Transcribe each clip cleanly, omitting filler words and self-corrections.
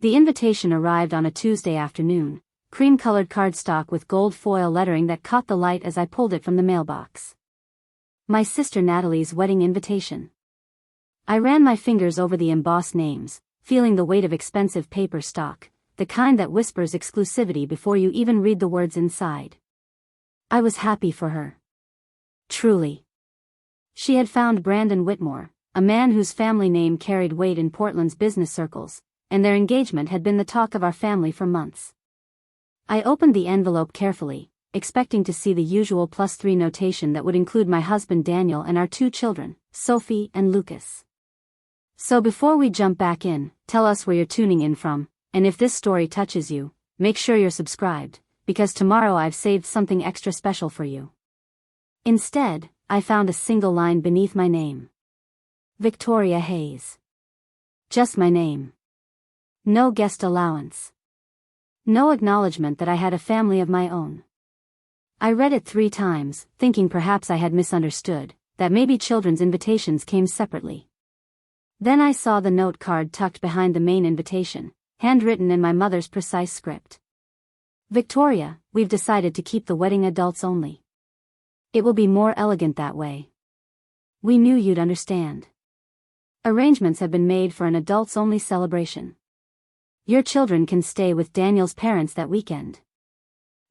The invitation arrived on a Tuesday afternoon, cream-colored cardstock with gold foil lettering that caught the light as I pulled it from the mailbox. My sister Natalie's wedding invitation. I ran my fingers over the embossed names, feeling the weight of expensive paper stock, the kind that whispers exclusivity before you even read the words inside. I was happy for her. Truly. She had found Brandon Whitmore, a man whose family name carried weight in Portland's business circles, and their engagement had been the talk of our family for months. I opened the envelope carefully, expecting to see the usual +3 notation that would include my husband Daniel and our 2 children, Sophie and Lucas. So before we jump back in, tell us where you're tuning in from, and if this story touches you, make sure you're subscribed, because tomorrow I've saved something extra special for you. Instead, I found a single line beneath my name. Victoria Hayes. Just my name. No guest allowance. No acknowledgement that I had a family of my own. I read it 3 times, thinking perhaps I had misunderstood, that maybe children's invitations came separately. Then I saw the note card tucked behind the main invitation, handwritten in my mother's precise script. Victoria, we've decided to keep the wedding adults only. It will be more elegant that way. We knew you'd understand. Arrangements have been made for an adults-only celebration. Your children can stay with Daniel's parents that weekend.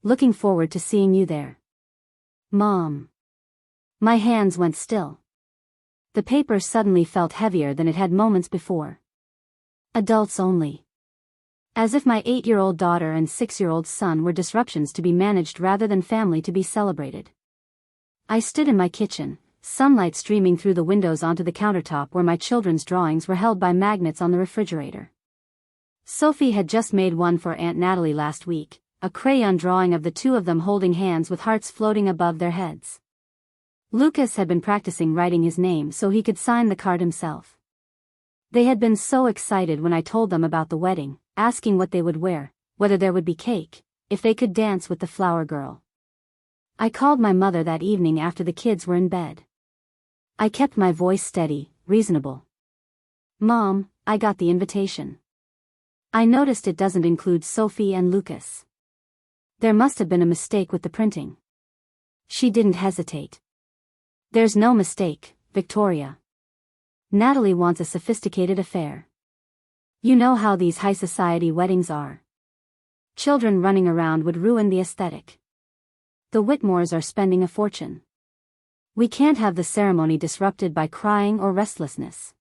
Looking forward to seeing you there. Mom. My hands went still. The paper suddenly felt heavier than it had moments before. Adults only. As if my 8-year-old daughter and 6-year-old son were disruptions to be managed rather than family to be celebrated. I stood in my kitchen, sunlight streaming through the windows onto the countertop where my children's drawings were held by magnets on the refrigerator. Sophie had just made one for Aunt Natalie last week, a crayon drawing of the 2 of them holding hands with hearts floating above their heads. Lucas had been practicing writing his name so he could sign the card himself. They had been so excited when I told them about the wedding, asking what they would wear, whether there would be cake, if they could dance with the flower girl. I called my mother that evening after the kids were in bed. I kept my voice steady, reasonable. Mom, I got the invitation. I noticed it doesn't include Sophie and Lucas. There must have been a mistake with the printing. She didn't hesitate. There's no mistake, Victoria. Natalie wants a sophisticated affair. You know how these high society weddings are. Children running around would ruin the aesthetic. The Whitmores are spending a fortune. We can't have the ceremony disrupted by crying or restlessness.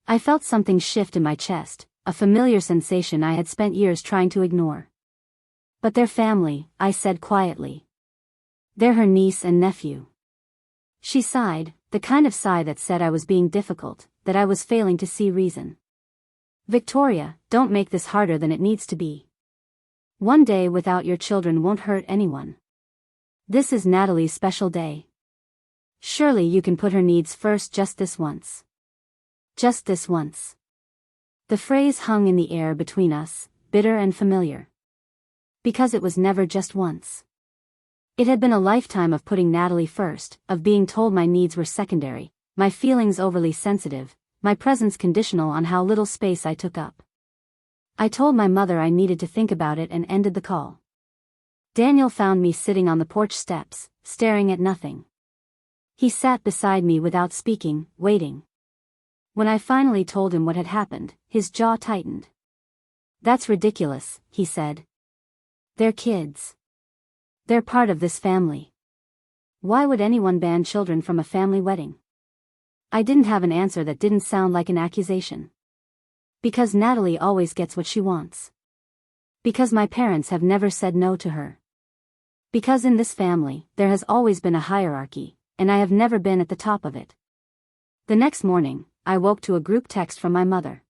I felt something shift in my chest, a familiar sensation I had spent years trying to ignore. But they're family, I said quietly. They're her niece and nephew. She sighed, the kind of sigh that said I was being difficult, that I was failing to see reason. Victoria, don't make this harder than it needs to be. One day without your children won't hurt anyone. This is Natalie's special day. Surely you can put her needs first just this once. Just this once. The phrase hung in the air between us, bitter and familiar. Because it was never just once. It had been a lifetime of putting Natalie first, of being told my needs were secondary, my feelings overly sensitive, my presence conditional on how little space I took up. I told my mother I needed to think about it and ended the call. Daniel found me sitting on the porch steps, staring at nothing. He sat beside me without speaking, waiting. When I finally told him what had happened, his jaw tightened. That's ridiculous, he said. They're kids. They're part of this family. Why would anyone ban children from a family wedding? I didn't have an answer that didn't sound like an accusation. Because Natalie always gets what she wants. Because my parents have never said no to her. Because in this family, there has always been a hierarchy, and I have never been at the top of it. The next morning, I woke to a group text from my mother.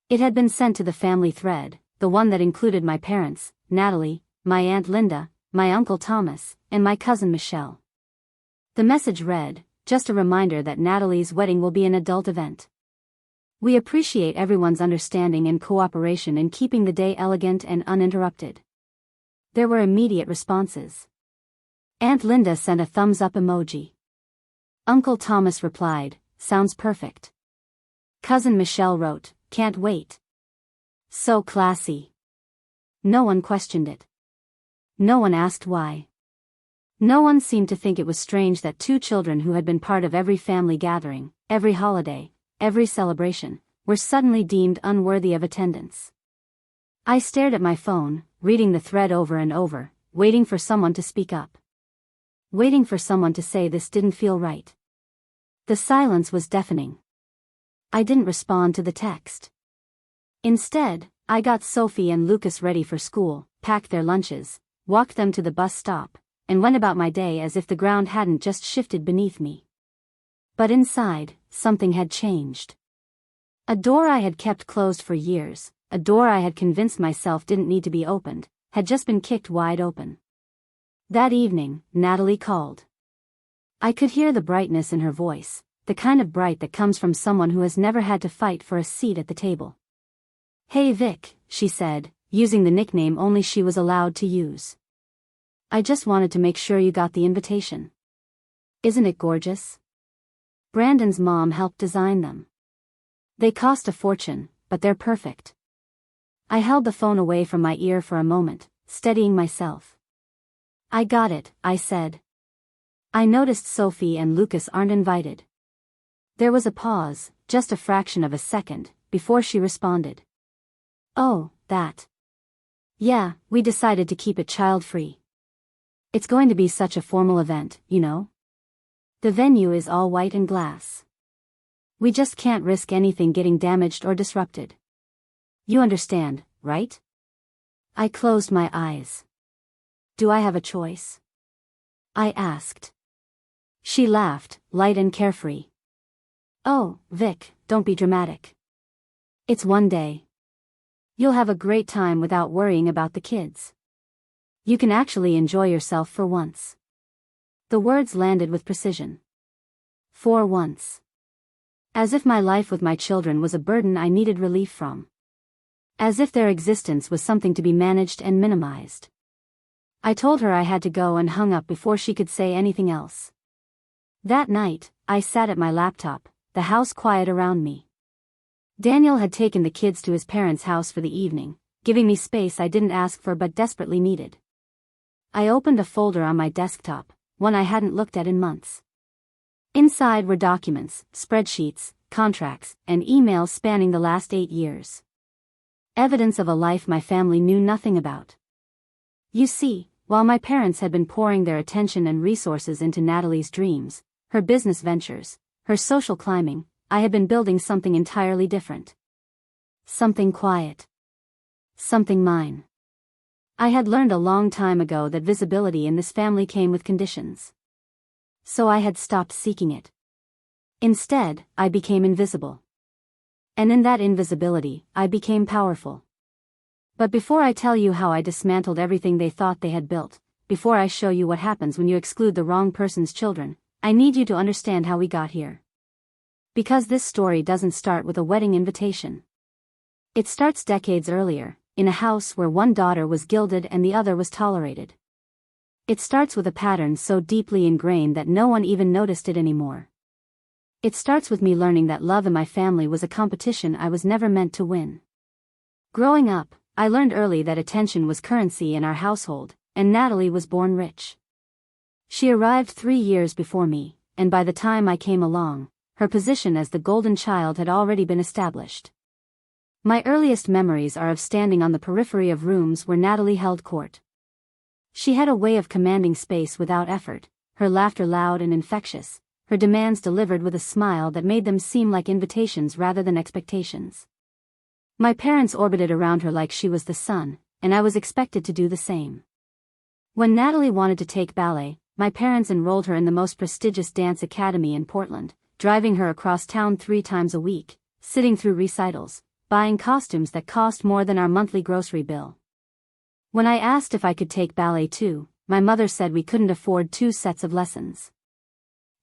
It had been sent to the family thread, the one that included my parents, Natalie, my Aunt Linda, my Uncle Thomas, and my cousin Michelle. The message read, just a reminder that Natalie's wedding will be an adult event. We appreciate everyone's understanding and cooperation in keeping the day elegant and uninterrupted. There were immediate responses. Aunt Linda sent a thumbs-up emoji. Uncle Thomas replied, sounds perfect. Cousin Michelle wrote, can't wait. So classy. No one questioned it. No one asked why. No one seemed to think it was strange that two children who had been part of every family gathering, every holiday, every celebration, were suddenly deemed unworthy of attendance. I stared at my phone, reading the thread over and over, waiting for someone to speak up. Waiting for someone to say this didn't feel right. The silence was deafening. I didn't respond to the text. Instead, I got Sophie and Lucas ready for school, packed their lunches, walked them to the bus stop, and went about my day as if the ground hadn't just shifted beneath me. But inside, something had changed. A door I had kept closed for years, a door I had convinced myself didn't need to be opened, had just been kicked wide open. That evening, Natalie called. I could hear the brightness in her voice, the kind of bright that comes from someone who has never had to fight for a seat at the table. "Hey Vic," she said, using the nickname only she was allowed to use. "I just wanted to make sure you got the invitation. Isn't it gorgeous? Brandon's mom helped design them. They cost a fortune, but they're perfect." I held the phone away from my ear for a moment, steadying myself. "I got it," I said. "I noticed Sophie and Lucas aren't invited." There was a pause, just a fraction of a second, before she responded. "Oh, that. Yeah, we decided to keep it child-free. It's going to be such a formal event, you know. The venue is all white and glass. We just can't risk anything getting damaged or disrupted. You understand, right?" I closed my eyes. "Do I have a choice?" I asked. She laughed, light and carefree. "Oh, Vic, don't be dramatic. It's one day. You'll have a great time without worrying about the kids. You can actually enjoy yourself for once." The words landed with precision. For once. As if my life with my children was a burden I needed relief from. As if their existence was something to be managed and minimized. I told her I had to go and hung up before she could say anything else. That night, I sat at my laptop, the house quiet around me. Daniel had taken the kids to his parents' house for the evening, giving me space I didn't ask for but desperately needed. I opened a folder on my desktop, one I hadn't looked at in months. Inside were documents, spreadsheets, contracts, and emails spanning the last 8 years. Evidence of a life my family knew nothing about. You see, while my parents had been pouring their attention and resources into Natalie's dreams, her business ventures, her social climbing, I had been building something entirely different. Something quiet. Something mine. I had learned a long time ago that visibility in this family came with conditions. So I had stopped seeking it. Instead, I became invisible. And in that invisibility, I became powerful. But before I tell you how I dismantled everything they thought they had built, before I show you what happens when you exclude the wrong person's children, I need you to understand how we got here. Because this story doesn't start with a wedding invitation. It starts decades earlier, in a house where one daughter was gilded and the other was tolerated. It starts with a pattern so deeply ingrained that no one even noticed it anymore. It starts with me learning that love in my family was a competition I was never meant to win. Growing up, I learned early that attention was currency in our household, and Natalie was born rich. She arrived 3 years before me, and by the time I came along, her position as the golden child had already been established. My earliest memories are of standing on the periphery of rooms where Natalie held court. She had a way of commanding space without effort, her laughter loud and infectious, her demands delivered with a smile that made them seem like invitations rather than expectations. My parents orbited around her like she was the sun, and I was expected to do the same. When Natalie wanted to take ballet, my parents enrolled her in the most prestigious dance academy in Portland, driving her across town 3 times a week, sitting through recitals, buying costumes that cost more than our monthly grocery bill. When I asked if I could take ballet too, my mother said we couldn't afford 2 sets of lessons.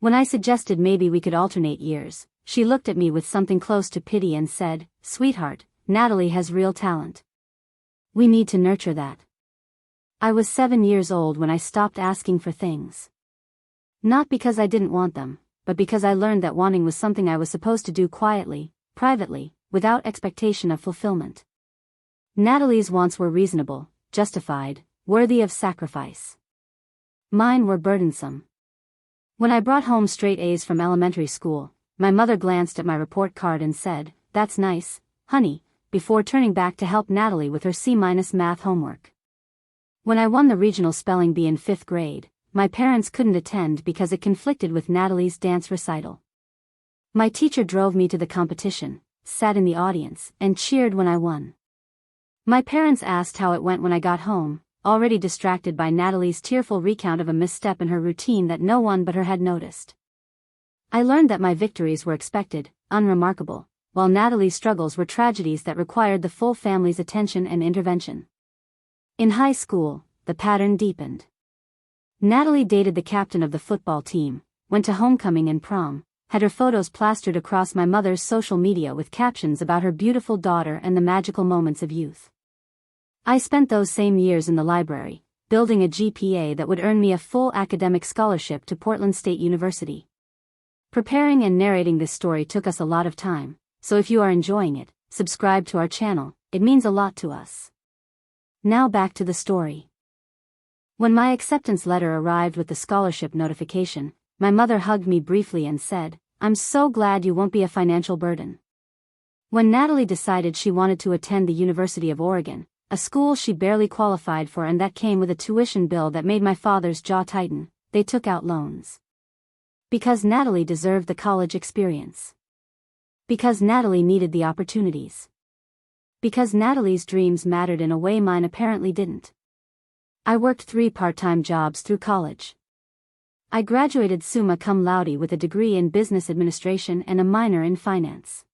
When I suggested maybe we could alternate years, she looked at me with something close to pity and said, "Sweetheart, Natalie has real talent. We need to nurture that." I was 7 years old when I stopped asking for things. Not because I didn't want them, but because I learned that wanting was something I was supposed to do quietly, privately, without expectation of fulfillment. Natalie's wants were reasonable, justified, worthy of sacrifice. Mine were burdensome. When I brought home straight A's from elementary school, my mother glanced at my report card and said, "That's nice, honey," before turning back to help Natalie with her C- math homework. When I won the regional spelling bee in 5th grade, my parents couldn't attend because it conflicted with Natalie's dance recital. My teacher drove me to the competition, sat in the audience, and cheered when I won. My parents asked how it went when I got home, already distracted by Natalie's tearful recount of a misstep in her routine that no one but her had noticed. I learned that my victories were expected, unremarkable, while Natalie's struggles were tragedies that required the full family's attention and intervention. In high school, the pattern deepened. Natalie dated the captain of the football team, went to homecoming and prom, had her photos plastered across my mother's social media with captions about her beautiful daughter and the magical moments of youth. I spent those same years in the library, building a GPA that would earn me a full academic scholarship to Portland State University. Preparing and narrating this story took us a lot of time, so if you are enjoying it, subscribe to our channel, it means a lot to us. Now back to the story. When my acceptance letter arrived with the scholarship notification, my mother hugged me briefly and said, "I'm so glad you won't be a financial burden." When Natalie decided she wanted to attend the University of Oregon, a school she barely qualified for and that came with a tuition bill that made my father's jaw tighten, they took out loans. Because Natalie deserved the college experience. Because Natalie needed the opportunities. Because Natalie's dreams mattered in a way mine apparently didn't. I worked 3 part-time jobs through college. I graduated summa cum laude with a degree in business administration and a minor in finance.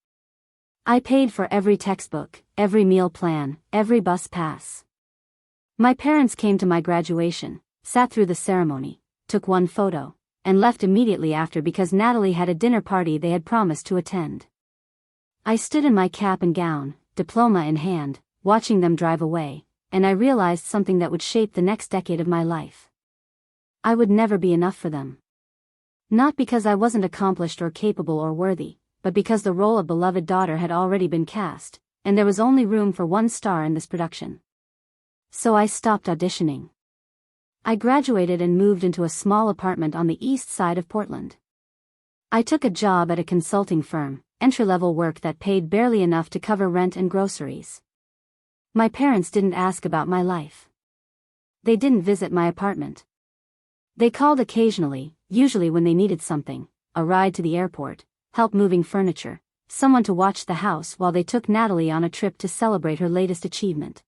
I paid for every textbook, every meal plan, every bus pass. My parents came to my graduation, sat through the ceremony, took one photo, and left immediately after because Natalie had a dinner party they had promised to attend. I stood in my cap and gown, diploma in hand, watching them drive away, and I realized something that would shape the next decade of my life. I would never be enough for them. Not because I wasn't accomplished or capable or worthy, but because the role of beloved daughter had already been cast, and there was only room for one star in this production. So I stopped auditioning. I graduated and moved into a small apartment on the east side of Portland. I took a job at a consulting firm, entry-level work that paid barely enough to cover rent and groceries. My parents didn't ask about my life. They didn't visit my apartment. They called occasionally, usually when they needed something, a ride to the airport, help moving furniture, someone to watch the house while they took Natalie on a trip to celebrate her latest achievement.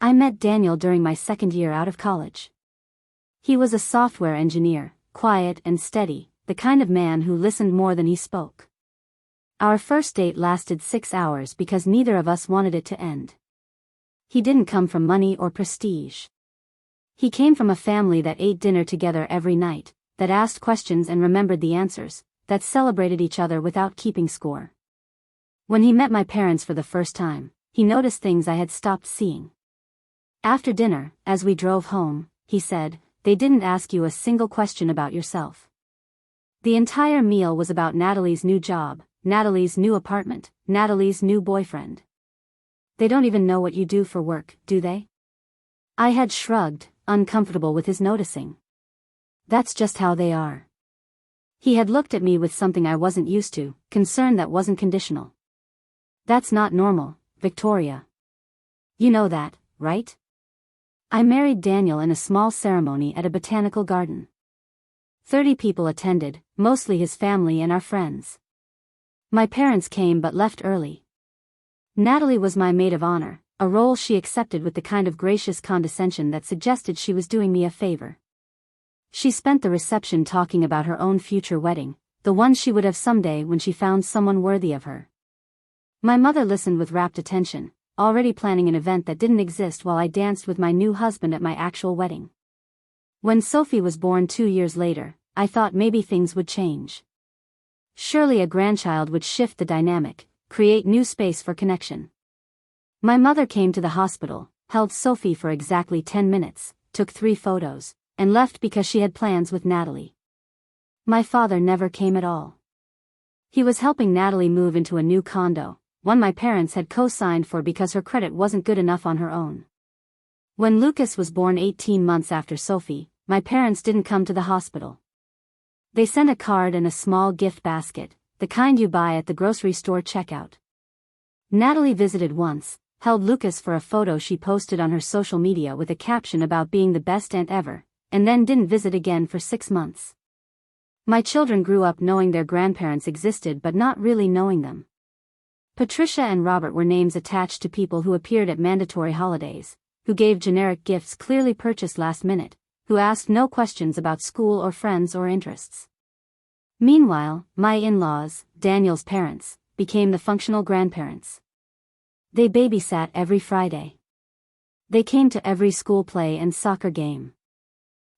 I met Daniel during my 2nd year out of college. He was a software engineer, quiet and steady, the kind of man who listened more than he spoke. Our first date lasted 6 hours because neither of us wanted it to end. He didn't come from money or prestige. He came from a family that ate dinner together every night, that asked questions and remembered the answers, that celebrated each other without keeping score. When he met my parents for the first time, he noticed things I had stopped seeing. After dinner, as we drove home, he said, "They didn't ask you a single question about yourself." The entire meal was about Natalie's new job, Natalie's new apartment, Natalie's new boyfriend. "They don't even know what you do for work, do they?" I had shrugged, uncomfortable with his noticing. "That's just how they are." He had looked at me with something I wasn't used to, concern that wasn't conditional. "That's not normal, Victoria. You know that, right?" I married Daniel in a small ceremony at a botanical garden. 30 people attended, mostly his family and our friends. My parents came but left early. Natalie was my maid of honor, a role she accepted with the kind of gracious condescension that suggested she was doing me a favor. She spent the reception talking about her own future wedding, the one she would have someday when she found someone worthy of her. My mother listened with rapt attention, already planning an event that didn't exist while I danced with my new husband at my actual wedding. When Sophie was born 2 years later, I thought maybe things would change. Surely a grandchild would shift the dynamic, create new space for connection. My mother came to the hospital, held Sophie for exactly 10 minutes, took 3 photos, and left because she had plans with Natalie. My father never came at all. He was helping Natalie move into a new condo, one my parents had co-signed for because her credit wasn't good enough on her own. When Lucas was born 18 months after Sophie, my parents didn't come to the hospital. They sent a card and a small gift basket, the kind you buy at the grocery store checkout. Natalie visited once, held Lucas for a photo she posted on her social media with a caption about being the best aunt ever, and then didn't visit again for 6 months. My children grew up knowing their grandparents existed but not really knowing them. Patricia and Robert were names attached to people who appeared at mandatory holidays, who gave generic gifts clearly purchased last minute, who asked no questions about school or friends or interests. Meanwhile, my in-laws, Daniel's parents, became the functional grandparents. They babysat every Friday. They came to every school play and soccer game.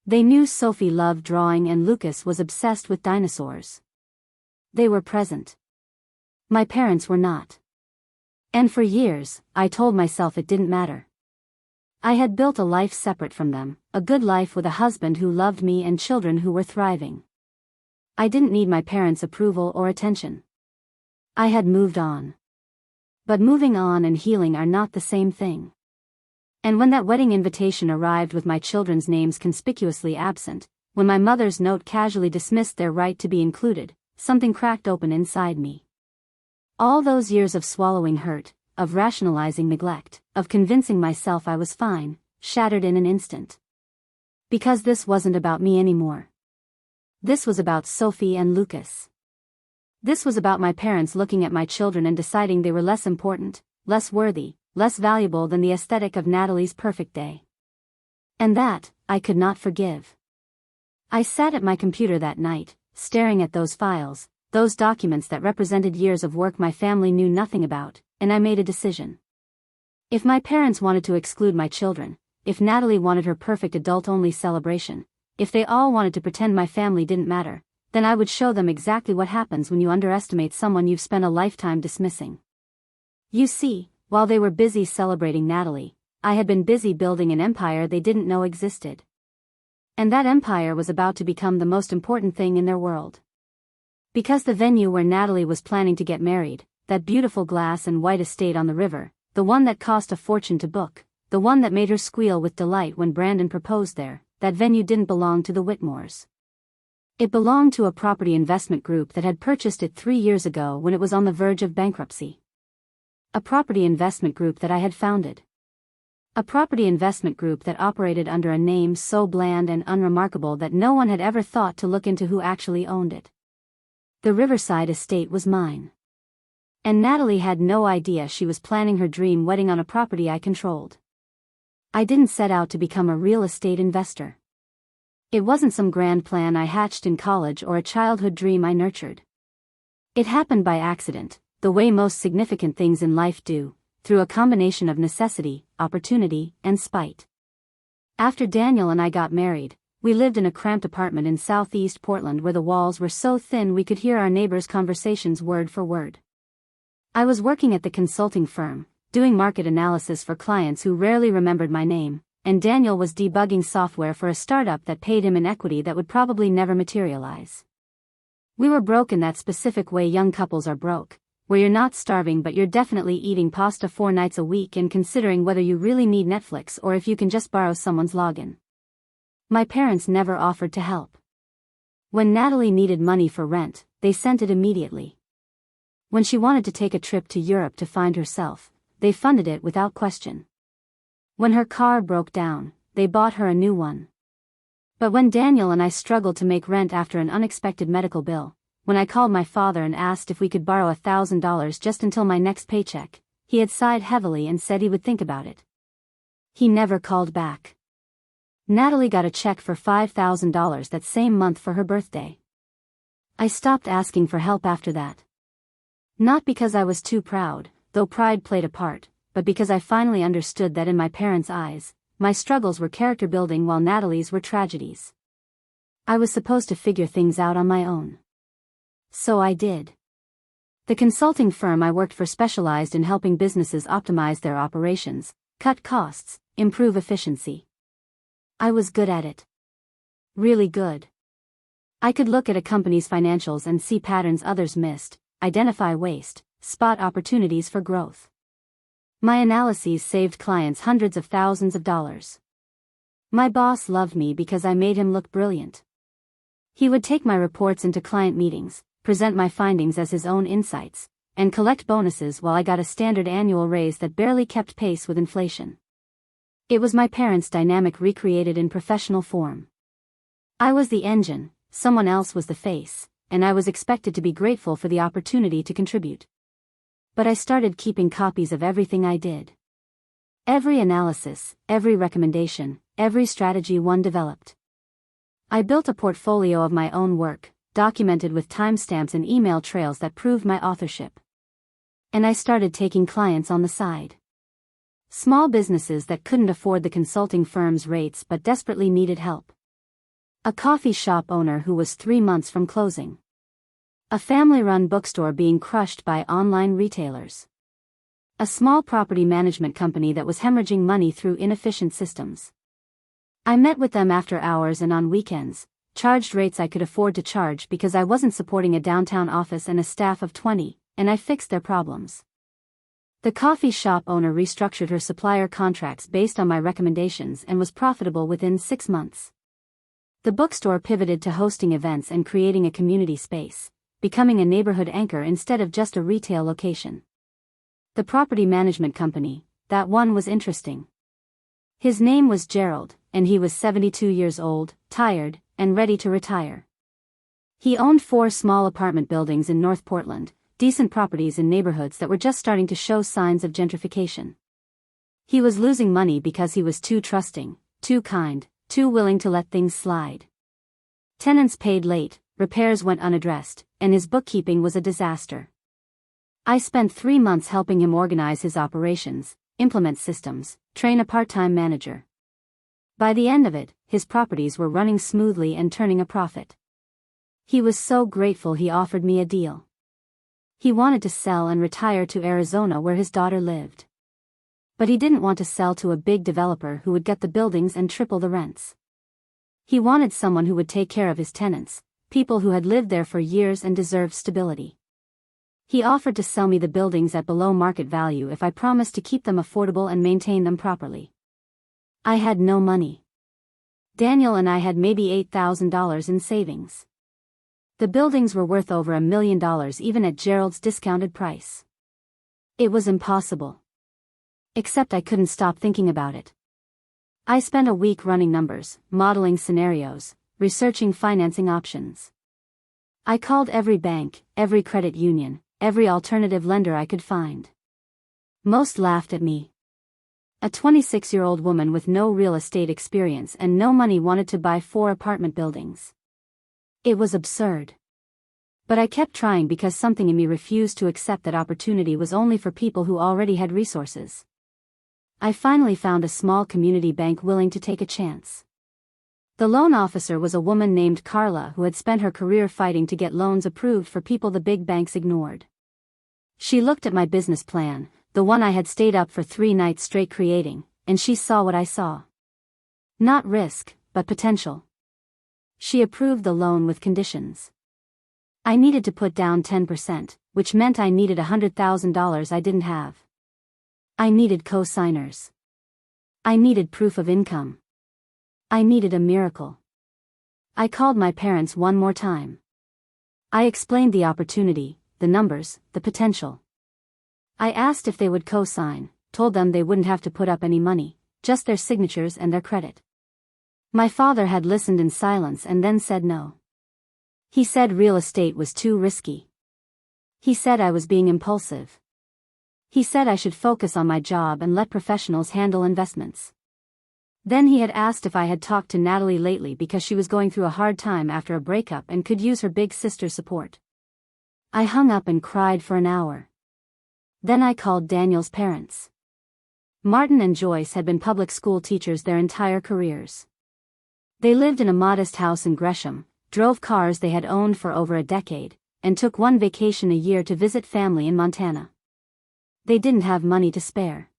They knew Sophie loved drawing and Lucas was obsessed with dinosaurs. They were present. My parents were not. And for years, I told myself it didn't matter. I had built a life separate from them, a good life with a husband who loved me and children who were thriving. I didn't need my parents' approval or attention. I had moved on. But moving on and healing are not the same thing. And when that wedding invitation arrived with my children's names conspicuously absent, when my mother's note casually dismissed their right to be included, something cracked open inside me. All those years of swallowing hurt, of rationalizing neglect, of convincing myself I was fine, shattered in an instant. Because this wasn't about me anymore. This was about Sophie and Lucas. This was about my parents looking at my children and deciding they were less important, less worthy, less valuable than the aesthetic of Natalie's perfect day. And that, I could not forgive. I sat at my computer that night, staring at those files, those documents that represented years of work my family knew nothing about, and I made a decision. If my parents wanted to exclude my children, if Natalie wanted her perfect adult-only celebration, if they all wanted to pretend my family didn't matter, then I would show them exactly what happens when you underestimate someone you've spent a lifetime dismissing. You see, while they were busy celebrating Natalie, I had been busy building an empire they didn't know existed. And that empire was about to become the most important thing in their world. Because the venue where Natalie was planning to get married, that beautiful glass and white estate on the river, the one that cost a fortune to book, the one that made her squeal with delight when Brandon proposed there, that venue didn't belong to the Whitmores. It belonged to a property investment group that had purchased it 3 years ago when it was on the verge of bankruptcy. A property investment group that I had founded. A property investment group that operated under a name so bland and unremarkable that no one had ever thought to look into who actually owned it. The Riverside estate was mine. And Natalie had no idea she was planning her dream wedding on a property I controlled. I didn't set out to become a real estate investor. It wasn't some grand plan I hatched in college or a childhood dream I nurtured. It happened by accident, the way most significant things in life do, through a combination of necessity, opportunity, and spite. After Daniel and I got married, we lived in a cramped apartment in southeast Portland where the walls were so thin we could hear our neighbors' conversations word for word. I was working at the consulting firm, doing market analysis for clients who rarely remembered my name, and Daniel was debugging software for a startup that paid him an equity that would probably never materialize. We were broke in that specific way young couples are broke, where you're not starving but you're definitely eating pasta 4 nights a week and considering whether you really need Netflix or if you can just borrow someone's login. My parents never offered to help. When Natalie needed money for rent, they sent it immediately. When she wanted to take a trip to Europe to find herself, they funded it without question. When her car broke down, they bought her a new one. But when Daniel and I struggled to make rent after an unexpected medical bill, when I called my father and asked if we could borrow $1,000 just until my next paycheck, he had sighed heavily and said he would think about it. He never called back. Natalie got a check for $5,000 that same month for her birthday. I stopped asking for help after that. Not because I was too proud, though pride played a part, but because I finally understood that in my parents' eyes, my struggles were character building while Natalie's were tragedies. I was supposed to figure things out on my own. So I did. The consulting firm I worked for specialized in helping businesses optimize their operations, cut costs, improve efficiency. I was good at it. Really good. I could look at a company's financials and see patterns others missed, identify waste, spot opportunities for growth. My analyses saved clients hundreds of thousands of dollars. My boss loved me because I made him look brilliant. He would take my reports into client meetings, present my findings as his own insights, and collect bonuses while I got a standard annual raise that barely kept pace with inflation. It was my parents' dynamic recreated in professional form. I was the engine, someone else was the face, and I was expected to be grateful for the opportunity to contribute. But I started keeping copies of everything I did. Every analysis, every recommendation, every strategy one developed. I built a portfolio of my own work, documented with timestamps and email trails that proved my authorship. And I started taking clients on the side. Small businesses that couldn't afford the consulting firm's rates but desperately needed help. A coffee shop owner who was 3 months from closing. A family-run bookstore being crushed by online retailers. A small property management company that was hemorrhaging money through inefficient systems. I met with them after hours and on weekends, charged rates I could afford to charge because I wasn't supporting a downtown office and a staff of 20, and I fixed their problems. The coffee shop owner restructured her supplier contracts based on my recommendations and was profitable within 6 months. The bookstore pivoted to hosting events and creating a community space, becoming a neighborhood anchor instead of just a retail location. The property management company, that one was interesting. His name was Gerald, and he was 72 years old, tired, and ready to retire. He owned 4 small apartment buildings in North Portland, decent properties in neighborhoods that were just starting to show signs of gentrification. He was losing money because he was too trusting, too kind, too willing to let things slide. Tenants paid late, repairs went unaddressed, and his bookkeeping was a disaster. I spent 3 months helping him organize his operations, implement systems, train a part-time manager. By the end of it, his properties were running smoothly and turning a profit. He was so grateful he offered me a deal. He wanted to sell and retire to Arizona where his daughter lived. But he didn't want to sell to a big developer who would get the buildings and triple the rents. He wanted someone who would take care of his tenants, people who had lived there for years and deserved stability. He offered to sell me the buildings at below market value if I promised to keep them affordable and maintain them properly. I had no money. Daniel and I had maybe $8,000 in savings. The buildings were worth over $1 million even at Gerald's discounted price. It was impossible. Except I couldn't stop thinking about it. I spent a week running numbers, modeling scenarios, researching financing options. I called every bank, every credit union, every alternative lender I could find. Most laughed at me. A 26-year-old woman with no real estate experience and no money wanted to buy 4 apartment buildings. It was absurd. But I kept trying because something in me refused to accept that opportunity was only for people who already had resources. I finally found a small community bank willing to take a chance. The loan officer was a woman named Carla who had spent her career fighting to get loans approved for people the big banks ignored. She looked at my business plan, the one I had stayed up for 3 nights straight creating, and she saw what I saw. Not risk, but potential. She approved the loan with conditions. I needed to put down 10%, which meant I needed $100,000 I didn't have. I needed co-signers. I needed proof of income. I needed a miracle. I called my parents one more time. I explained the opportunity, the numbers, the potential. I asked if they would co-sign, told them they wouldn't have to put up any money, just their signatures and their credit. My father had listened in silence and then said no. He said real estate was too risky. He said I was being impulsive. He said I should focus on my job and let professionals handle investments. Then he had asked if I had talked to Natalie lately because she was going through a hard time after a breakup and could use her big sister's support. I hung up and cried for an hour. Then I called Daniel's parents. Martin and Joyce had been public school teachers their entire careers. They lived in a modest house in Gresham, drove cars they had owned for over a decade, and took one vacation a year to visit family in Montana. They didn't have money to spare.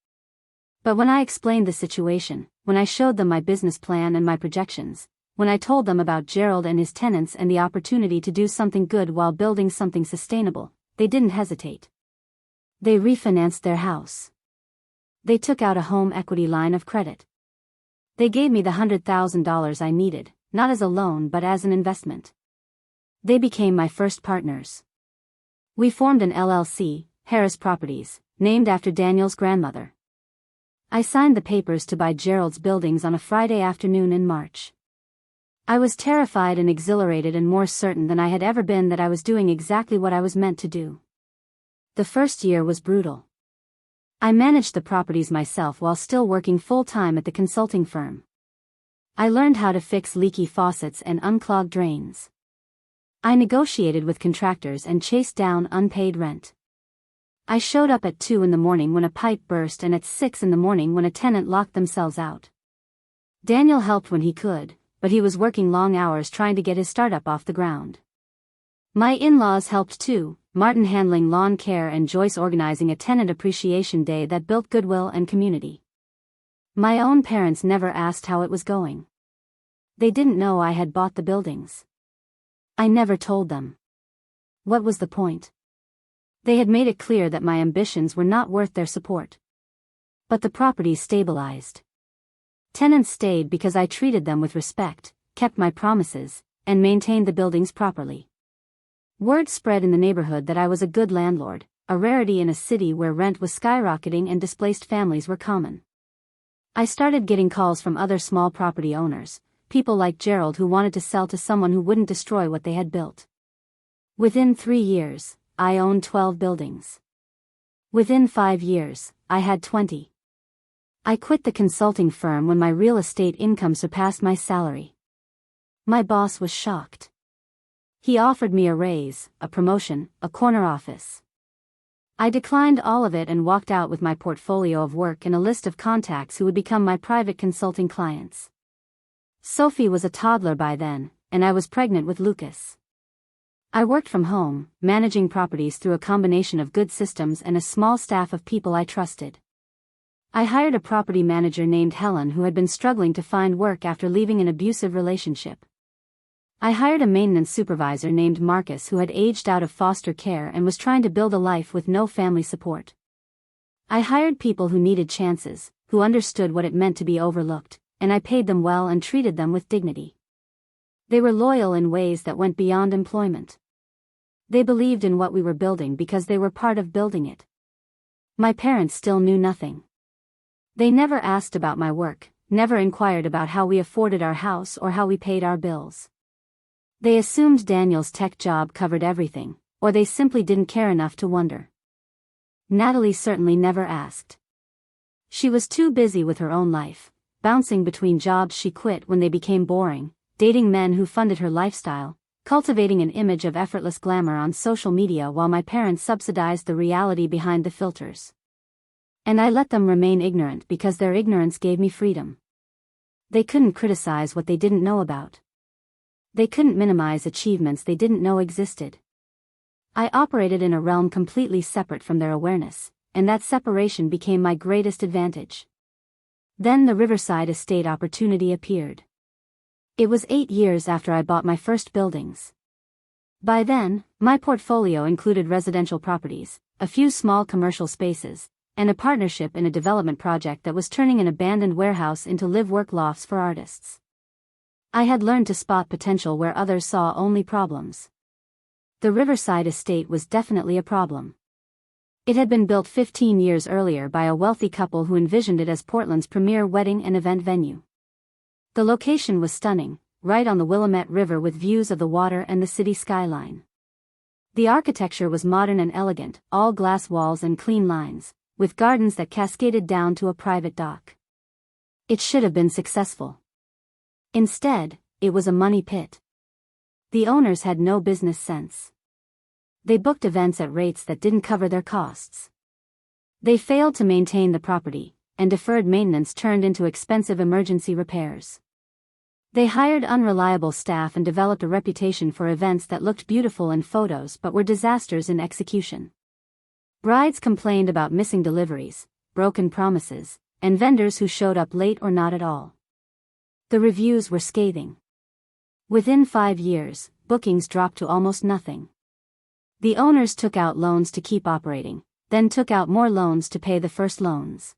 But when I explained the situation, when I showed them my business plan and my projections, when I told them about Gerald and his tenants and the opportunity to do something good while building something sustainable, they didn't hesitate. They refinanced their house. They took out a home equity line of credit. They gave me the $100,000 I needed, not as a loan but as an investment. They became my first partners. We formed an LLC, Harris Properties, named after Daniel's grandmother. I signed the papers to buy Gerald's buildings on a Friday afternoon in March. I was terrified and exhilarated and more certain than I had ever been that I was doing exactly what I was meant to do. The first year was brutal. I managed the properties myself while still working full-time at the consulting firm. I learned how to fix leaky faucets and unclog drains. I negotiated with contractors and chased down unpaid rent. I showed up at 2 in the morning when a pipe burst and at 6 in the morning when a tenant locked themselves out. Daniel helped when he could, but he was working long hours trying to get his startup off the ground. My in-laws helped too, Martin handling lawn care and Joyce organizing a tenant appreciation day that built goodwill and community. My own parents never asked how it was going. They didn't know I had bought the buildings. I never told them. What was the point? They had made it clear that my ambitions were not worth their support. But the properties stabilized. Tenants stayed because I treated them with respect, kept my promises, and maintained the buildings properly. Word spread in the neighborhood that I was a good landlord, a rarity in a city where rent was skyrocketing and displaced families were common. I started getting calls from other small property owners, people like Gerald who wanted to sell to someone who wouldn't destroy what they had built. Within 3 years, I owned 12 buildings. Within 5 years, I had 20. I quit the consulting firm when my real estate income surpassed my salary. My boss was shocked. He offered me a raise, a promotion, a corner office. I declined all of it and walked out with my portfolio of work and a list of contacts who would become my private consulting clients. Sophie was a toddler by then, and I was pregnant with Lucas. I worked from home, managing properties through a combination of good systems and a small staff of people I trusted. I hired a property manager named Helen who had been struggling to find work after leaving an abusive relationship. I hired a maintenance supervisor named Marcus who had aged out of foster care and was trying to build a life with no family support. I hired people who needed chances, who understood what it meant to be overlooked, and I paid them well and treated them with dignity. They were loyal in ways that went beyond employment. They believed in what we were building because they were part of building it. My parents still knew nothing. They never asked about my work, never inquired about how we afforded our house or how we paid our bills. They assumed Daniel's tech job covered everything, or they simply didn't care enough to wonder. Natalie certainly never asked. She was too busy with her own life, bouncing between jobs she quit when they became boring, dating men who funded her lifestyle, cultivating an image of effortless glamour on social media while my parents subsidized the reality behind the filters. And I let them remain ignorant because their ignorance gave me freedom. They couldn't criticize what they didn't know about. They couldn't minimize achievements they didn't know existed. I operated in a realm completely separate from their awareness, and that separation became my greatest advantage. Then the Riverside Estate opportunity appeared. It was 8 years after I bought my first buildings. By then, my portfolio included residential properties, a few small commercial spaces, and a partnership in a development project that was turning an abandoned warehouse into live-work lofts for artists. I had learned to spot potential where others saw only problems. The Riverside Estate was definitely a problem. It had been built 15 years earlier by a wealthy couple who envisioned it as Portland's premier wedding and event venue. The location was stunning, right on the Willamette River with views of the water and the city skyline. The architecture was modern and elegant, all glass walls and clean lines, with gardens that cascaded down to a private dock. It should have been successful. Instead, it was a money pit. The owners had no business sense. They booked events at rates that didn't cover their costs. They failed to maintain the property, and deferred maintenance turned into expensive emergency repairs. They hired unreliable staff and developed a reputation for events that looked beautiful in photos but were disasters in execution. Brides complained about missing deliveries, broken promises, and vendors who showed up late or not at all. The reviews were scathing. Within 5 years, bookings dropped to almost nothing. The owners took out loans to keep operating, then took out more loans to pay the first loans.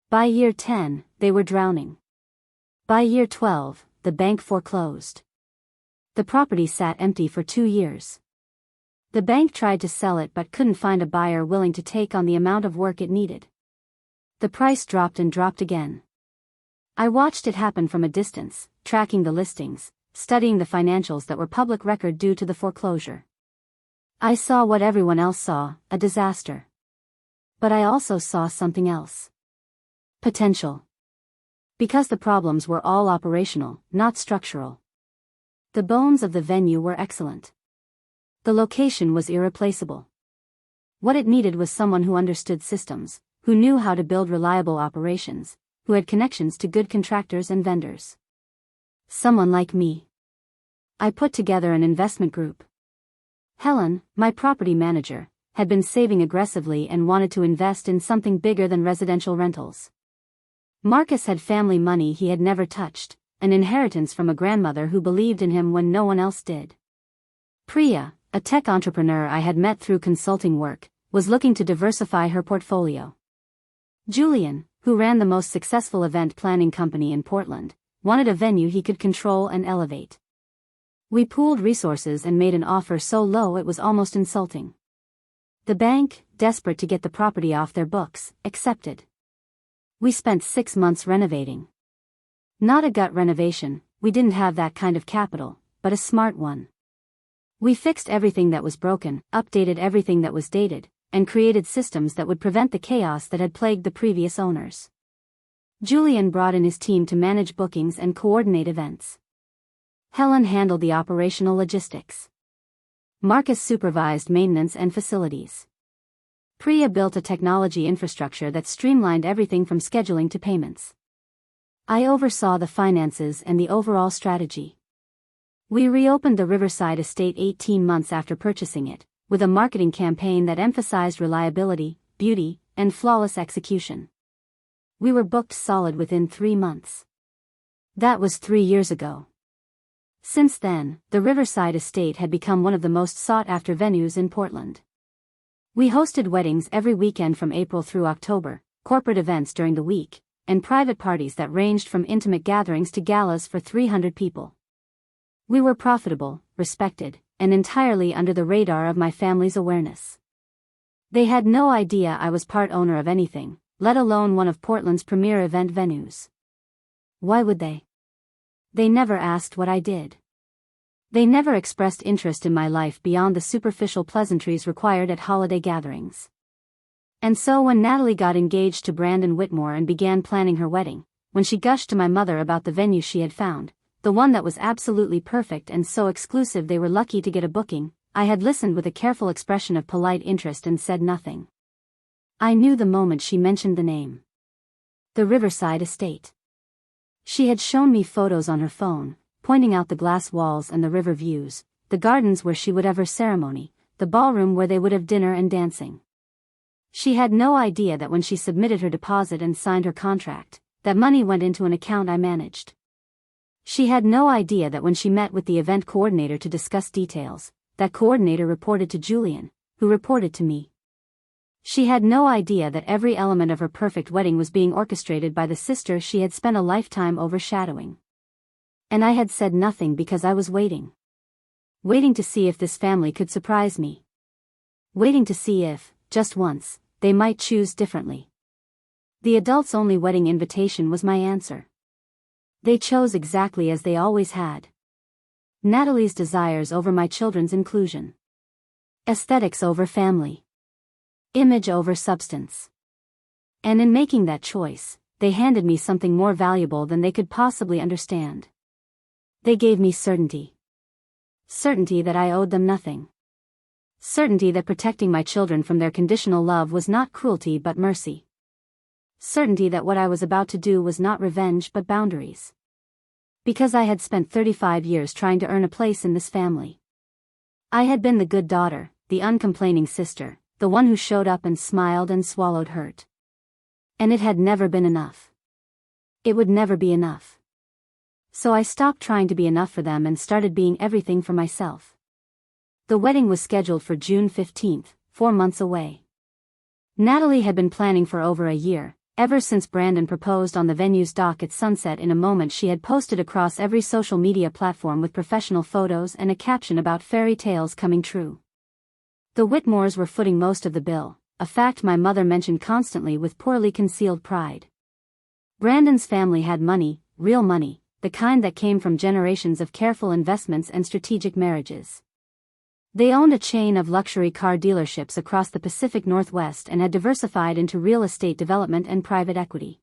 By year 10, they were drowning. By year 12, the bank foreclosed. The property sat empty for 2 years. The bank tried to sell it but couldn't find a buyer willing to take on the amount of work it needed. The price dropped and dropped again. I watched it happen from a distance, tracking the listings, studying the financials that were public record due to the foreclosure. I saw what everyone else saw, a disaster. But I also saw something else. Potential. Because the problems were all operational, not structural. The bones of the venue were excellent. The location was irreplaceable. What it needed was someone who understood systems, who knew how to build reliable operations, who had connections to good contractors and vendors. Someone like me. I put together an investment group. Helen, my property manager, had been saving aggressively and wanted to invest in something bigger than residential rentals. Marcus had family money he had never touched, an inheritance from a grandmother who believed in him when no one else did. Priya, a tech entrepreneur I had met through consulting work, was looking to diversify her portfolio. Julian, who ran the most successful event planning company in Portland, wanted a venue he could control and elevate. We pooled resources and made an offer so low it was almost insulting. The bank, desperate to get the property off their books, accepted. We spent 6 months renovating. Not a gut renovation, we didn't have that kind of capital, but a smart one. We fixed everything that was broken, updated everything that was dated, and created systems that would prevent the chaos that had plagued the previous owners. Julian brought in his team to manage bookings and coordinate events. Helen handled the operational logistics. Marcus supervised maintenance and facilities. Priya built a technology infrastructure that streamlined everything from scheduling to payments. I oversaw the finances and the overall strategy. We reopened the Riverside estate 18 months after purchasing it, with a marketing campaign that emphasized reliability, beauty, and flawless execution. We were booked solid within 3 months. That was 3 years ago. Since then, the Riverside estate had become one of the most sought-after venues in Portland. We hosted weddings every weekend from April through October, corporate events during the week, and private parties that ranged from intimate gatherings to galas for 300 people. We were profitable, respected, and entirely under the radar of my family's awareness. They had no idea I was part owner of anything, let alone one of Portland's premier event venues. Why would they? They never asked what I did. They never expressed interest in my life beyond the superficial pleasantries required at holiday gatherings. And so when Natalie got engaged to Brandon Whitmore and began planning her wedding, when she gushed to my mother about the venue she had found, the one that was absolutely perfect and so exclusive they were lucky to get a booking, I had listened with a careful expression of polite interest and said nothing. I knew the moment she mentioned the name. The Riverside Estate. She had shown me photos on her phone, pointing out the glass walls and the river views, the gardens where she would have her ceremony, the ballroom where they would have dinner and dancing. She had no idea that when she submitted her deposit and signed her contract, that money went into an account I managed. She had no idea that when she met with the event coordinator to discuss details, that coordinator reported to Julian, who reported to me. She had no idea that every element of her perfect wedding was being orchestrated by the sister she had spent a lifetime overshadowing. And I had said nothing because I was waiting. Waiting to see if this family could surprise me. Waiting to see if, just once, they might choose differently. The adults-only wedding invitation was my answer. They chose exactly as they always had. Natalie's desires over my children's inclusion. Aesthetics over family. Image over substance. And in making that choice, they handed me something more valuable than they could possibly understand. They gave me certainty. Certainty that I owed them nothing. Certainty that protecting my children from their conditional love was not cruelty but mercy. Certainty that what I was about to do was not revenge but boundaries. Because I had spent 35 years trying to earn a place in this family. I had been the good daughter, the uncomplaining sister, the one who showed up and smiled and swallowed hurt. And it had never been enough. It would never be enough. So I stopped trying to be enough for them and started being everything for myself. The wedding was scheduled for June 15th, 4 months away. Natalie had been planning for over a year, ever since Brandon proposed on the venue's dock at sunset. In a moment she had posted across every social media platform with professional photos and a caption about fairy tales coming true. The Whitmores were footing most of the bill, a fact my mother mentioned constantly with poorly concealed pride. Brandon's family had money, real money, the kind that came from generations of careful investments and strategic marriages. They owned a chain of luxury car dealerships across the Pacific Northwest and had diversified into real estate development and private equity.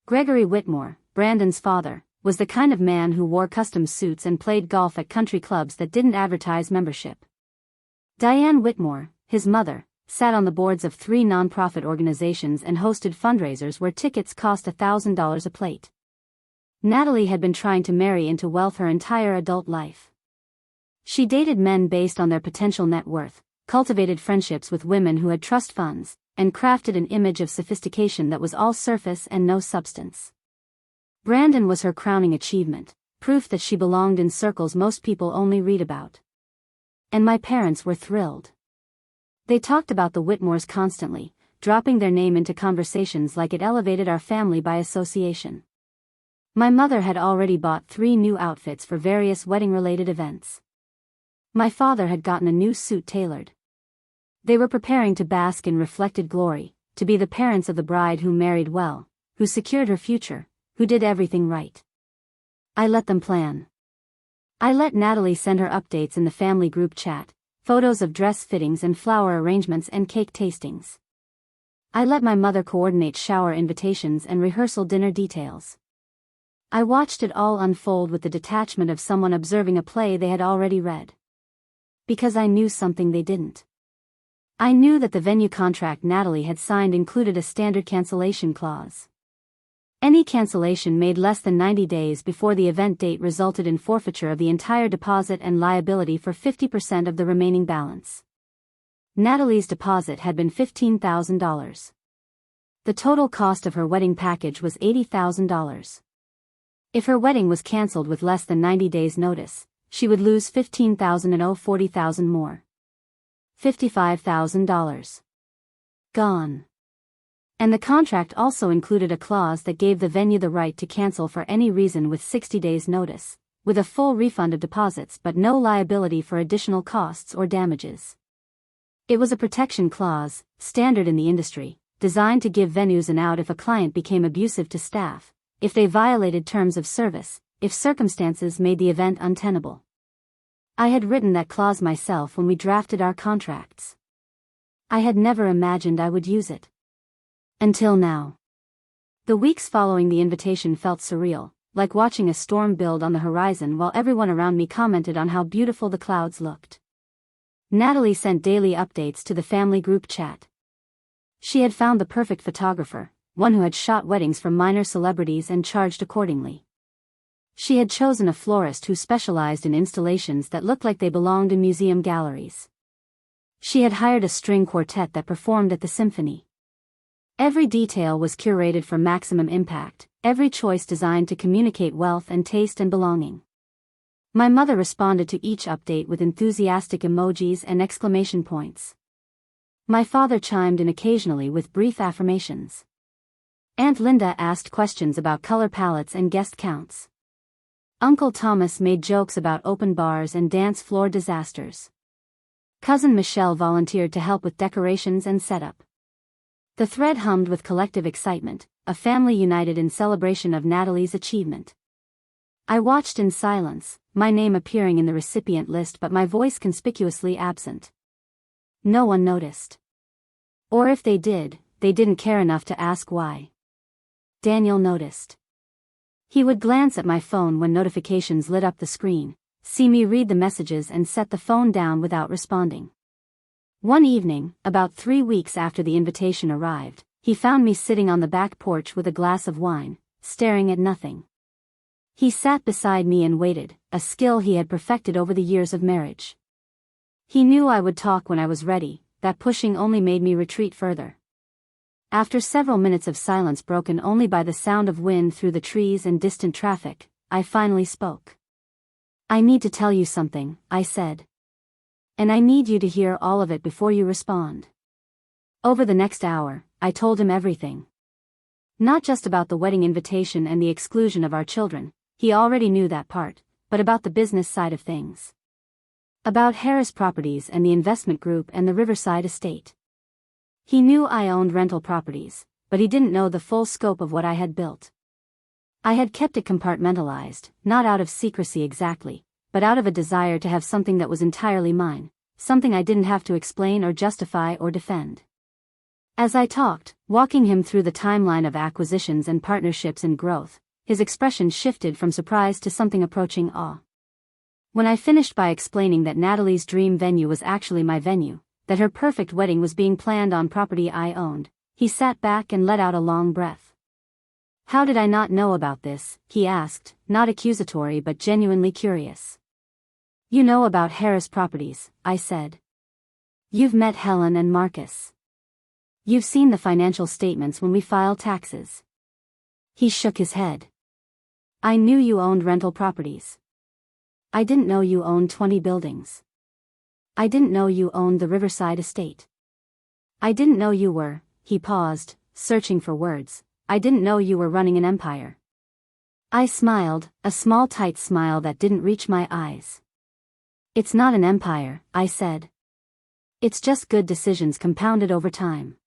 Gregory Whitmore, Brandon's father, was the kind of man who wore custom suits and played golf at country clubs that didn't advertise membership. Diane Whitmore, his mother, sat on the boards of 3 nonprofit organizations and hosted fundraisers where tickets cost $1,000 a plate. Natalie had been trying to marry into wealth her entire adult life. She dated men based on their potential net worth, cultivated friendships with women who had trust funds, and crafted an image of sophistication that was all surface and no substance. Brandon was her crowning achievement, proof that she belonged in circles most people only read about. And my parents were thrilled. They talked about the Whitmores constantly, dropping their name into conversations like it elevated our family by association. My mother had already bought 3 new outfits for various wedding-related events. My father had gotten a new suit tailored. They were preparing to bask in reflected glory, to be the parents of the bride who married well, who secured her future, who did everything right. I let them plan. I let Natalie send her updates in the family group chat, photos of dress fittings and flower arrangements and cake tastings. I let my mother coordinate shower invitations and rehearsal dinner details. I watched it all unfold with the detachment of someone observing a play they had already read. Because I knew something they didn't. I knew that the venue contract Natalie had signed included a standard cancellation clause. Any cancellation made less than 90 days before the event date resulted in forfeiture of the entire deposit and liability for 50% of the remaining balance. Natalie's deposit had been $15,000. The total cost of her wedding package was $80,000. If her wedding was cancelled with less than 90 days' notice, she would lose $15,000 and owe $40,000 more. $55,000. Gone. And the contract also included a clause that gave the venue the right to cancel for any reason with 60 days' notice, with a full refund of deposits but no liability for additional costs or damages. It was a protection clause, standard in the industry, designed to give venues an out if a client became abusive to staff, if they violated terms of service, if circumstances made the event untenable. I had written that clause myself when we drafted our contracts. I had never imagined I would use it. Until now. The weeks following the invitation felt surreal, like watching a storm build on the horizon while everyone around me commented on how beautiful the clouds looked. Natalie sent daily updates to the family group chat. She had found the perfect photographer, one who had shot weddings for minor celebrities and charged accordingly. She had chosen a florist who specialized in installations that looked like they belonged in museum galleries. She had hired a string quartet that performed at the symphony. Every detail was curated for maximum impact, every choice designed to communicate wealth and taste and belonging. My mother responded to each update with enthusiastic emojis and exclamation points. My father chimed in occasionally with brief affirmations. Aunt Linda asked questions about color palettes and guest counts. Uncle Thomas made jokes about open bars and dance floor disasters. Cousin Michelle volunteered to help with decorations and setup. The thread hummed with collective excitement, a family united in celebration of Natalie's achievement. I watched in silence, my name appearing in the recipient list but my voice conspicuously absent. No one noticed. Or if they did, they didn't care enough to ask why. Daniel noticed. He would glance at my phone when notifications lit up the screen, see me read the messages and set the phone down without responding. One evening, about 3 weeks after the invitation arrived, he found me sitting on the back porch with a glass of wine, staring at nothing. He sat beside me and waited, a skill he had perfected over the years of marriage. He knew I would talk when I was ready, that pushing only made me retreat further. After several minutes of silence broken only by the sound of wind through the trees and distant traffic, I finally spoke. "I need to tell you something," I said. "And I need you to hear all of it before you respond." Over the next hour, I told him everything. Not just about the wedding invitation and the exclusion of our children, he already knew that part, but about the business side of things. About Harris Properties and the investment group and the Riverside estate. He knew I owned rental properties, but he didn't know the full scope of what I had built. I had kept it compartmentalized, not out of secrecy exactly, but out of a desire to have something that was entirely mine, something I didn't have to explain or justify or defend. As I talked, walking him through the timeline of acquisitions and partnerships and growth, his expression shifted from surprise to something approaching awe. When I finished by explaining that Natalie's dream venue was actually my venue, that her perfect wedding was being planned on property I owned, he sat back and let out a long breath. "How did I not know about this?" he asked, not accusatory but genuinely curious. "You know about Harris Properties," I said. "You've met Helen and Marcus. You've seen the financial statements when we file taxes." He shook his head. "I knew you owned rental properties. I didn't know you owned 20 buildings. I didn't know you owned the Riverside estate. I didn't know you were," he paused, searching for words, "I didn't know you were running an empire." I smiled, a small tight smile that didn't reach my eyes. "It's not an empire," I said. "It's just good decisions compounded over time."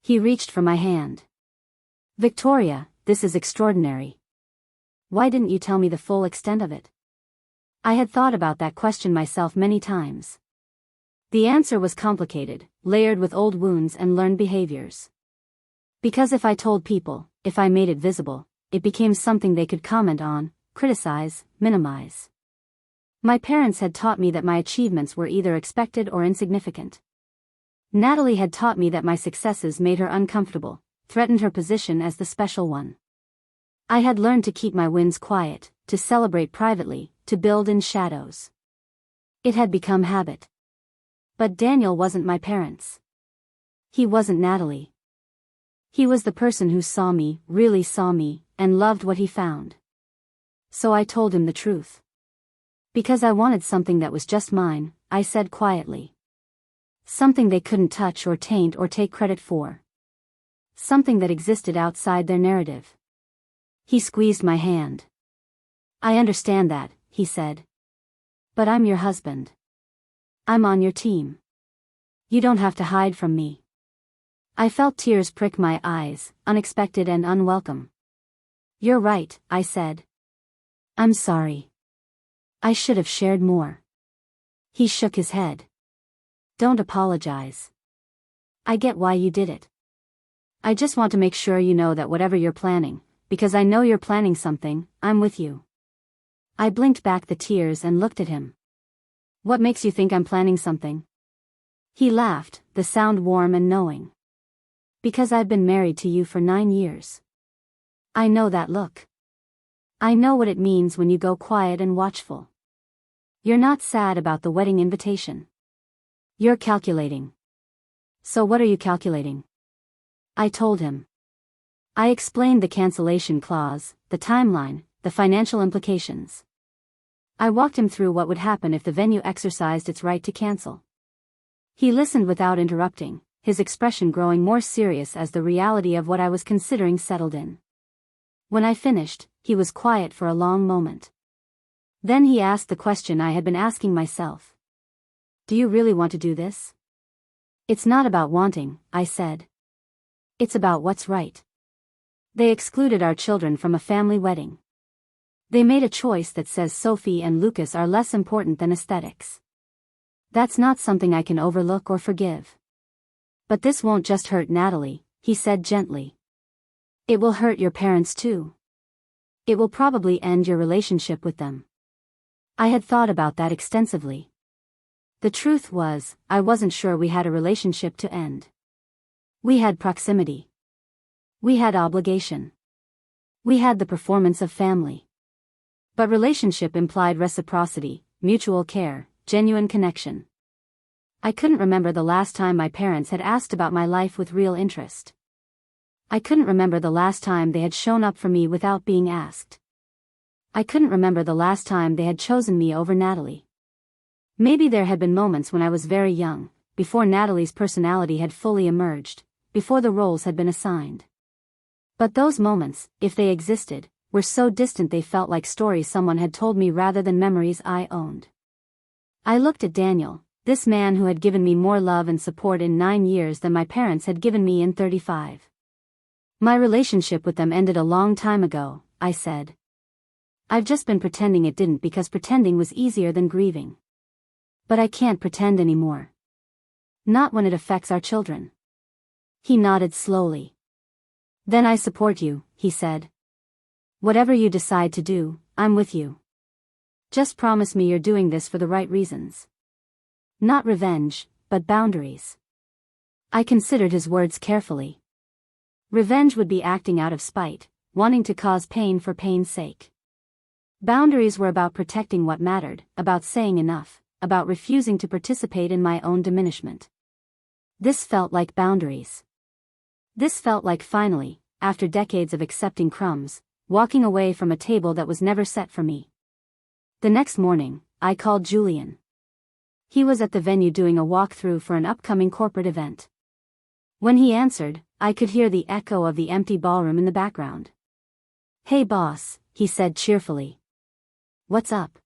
He reached for my hand. "Victoria, this is extraordinary. Why didn't you tell me the full extent of it?" I had thought about that question myself many times. The answer was complicated, layered with old wounds and learned behaviors. Because if I told people, if I made it visible, it became something they could comment on, criticize, minimize. My parents had taught me that my achievements were either expected or insignificant. Natalie had taught me that my successes made her uncomfortable, threatened her position as the special one. I had learned to keep my wins quiet, to celebrate privately, to build in shadows. It had become habit. But Daniel wasn't my parents. He wasn't Natalie. He was the person who saw me, really saw me, and loved what he found. So I told him the truth. Because I wanted something that was just mine, I said quietly. Something they couldn't touch or taint or take credit for. Something that existed outside their narrative. He squeezed my hand. "I understand that," he said. "But I'm your husband. I'm on your team. You don't have to hide from me." I felt tears prick my eyes, unexpected and unwelcome. "You're right," I said. "I'm sorry. I should have shared more." He shook his head. "Don't apologize. I get why you did it. I just want to make sure you know that whatever you're planning, because I know you're planning something, I'm with you." I blinked back the tears and looked at him. "What makes you think I'm planning something?" He laughed, the sound warm and knowing. "Because I've been married to you for 9 years. I know that look. I know what it means when you go quiet and watchful. You're not sad about the wedding invitation. You're calculating." "So what are you calculating?" I told him. I explained the cancellation clause, the timeline, the financial implications. I walked him through what would happen if the venue exercised its right to cancel. He listened without interrupting, his expression growing more serious as the reality of what I was considering settled in. When I finished, he was quiet for a long moment. Then he asked the question I had been asking myself. "Do you really want to do this?" "It's not about wanting," I said. "It's about what's right." They excluded our children from a family wedding. They made a choice that says Sophie and Lucas are less important than aesthetics. That's not something I can overlook or forgive. "But this won't just hurt Natalie," he said gently. "It will hurt your parents too. It will probably end your relationship with them." I had thought about that extensively. The truth was, I wasn't sure we had a relationship to end. We had proximity. We had obligation. We had the performance of family. But relationship implied reciprocity, mutual care, genuine connection. I couldn't remember the last time my parents had asked about my life with real interest. I couldn't remember the last time they had shown up for me without being asked. I couldn't remember the last time they had chosen me over Natalie. Maybe there had been moments when I was very young, before Natalie's personality had fully emerged, before the roles had been assigned. But those moments, if they existed, were so distant they felt like stories someone had told me rather than memories I owned. I looked at Daniel, this man who had given me more love and support in 9 years than my parents had given me in 35. My relationship with them ended a long time ago, I said. I've just been pretending it didn't because pretending was easier than grieving. But I can't pretend anymore. Not when it affects our children. He nodded slowly. Then I support you, he said. Whatever you decide to do, I'm with you. Just promise me you're doing this for the right reasons. Not revenge, but boundaries. I considered his words carefully. Revenge would be acting out of spite, wanting to cause pain for pain's sake. Boundaries were about protecting what mattered, about saying enough, about refusing to participate in my own diminishment. This felt like boundaries. This felt like finally, after decades of accepting crumbs, walking away from a table that was never set for me. The next morning, I called Julian. He was at the venue doing a walkthrough for an upcoming corporate event. When he answered, I could hear the echo of the empty ballroom in the background. Hey boss, he said cheerfully. What's up?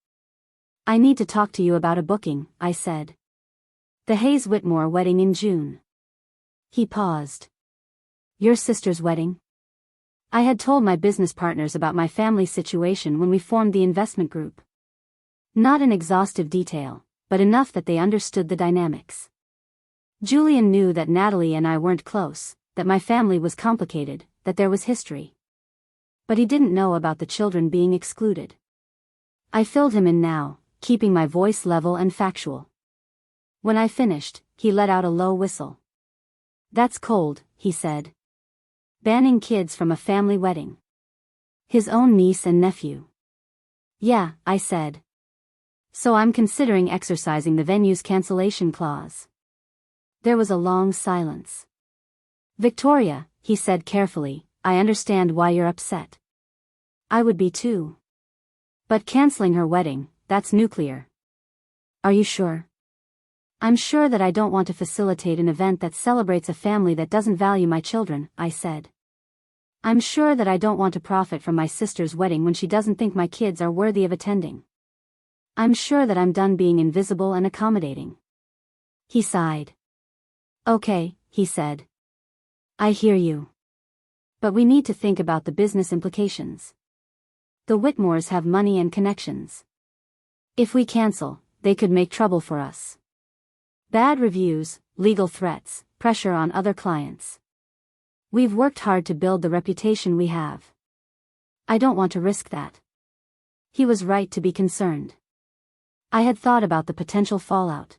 I need to talk to you about a booking, I said. The Hayes Whitmore wedding in June. He paused. Your sister's wedding? I had told my business partners about my family situation when we formed the investment group. Not in exhaustive detail, but enough that they understood the dynamics. Julian knew that Natalie and I weren't close, that my family was complicated, that there was history. But he didn't know about the children being excluded. I filled him in now, keeping my voice level and factual. When I finished, he let out a low whistle. That's cold, he said. Banning kids from a family wedding. His own niece and nephew. Yeah, I said. So I'm considering exercising the venue's cancellation clause. There was a long silence. Victoria, he said carefully, I understand why you're upset. I would be too. But canceling her wedding, that's nuclear. Are you sure? I'm sure that I don't want to facilitate an event that celebrates a family that doesn't value my children, I said. I'm sure that I don't want to profit from my sister's wedding when she doesn't think my kids are worthy of attending. I'm sure that I'm done being invisible and accommodating. He sighed. Okay, he said. I hear you. But we need to think about the business implications. The Whitmores have money and connections. If we cancel, they could make trouble for us. Bad reviews, legal threats, pressure on other clients. We've worked hard to build the reputation we have. I don't want to risk that. He was right to be concerned. I had thought about the potential fallout.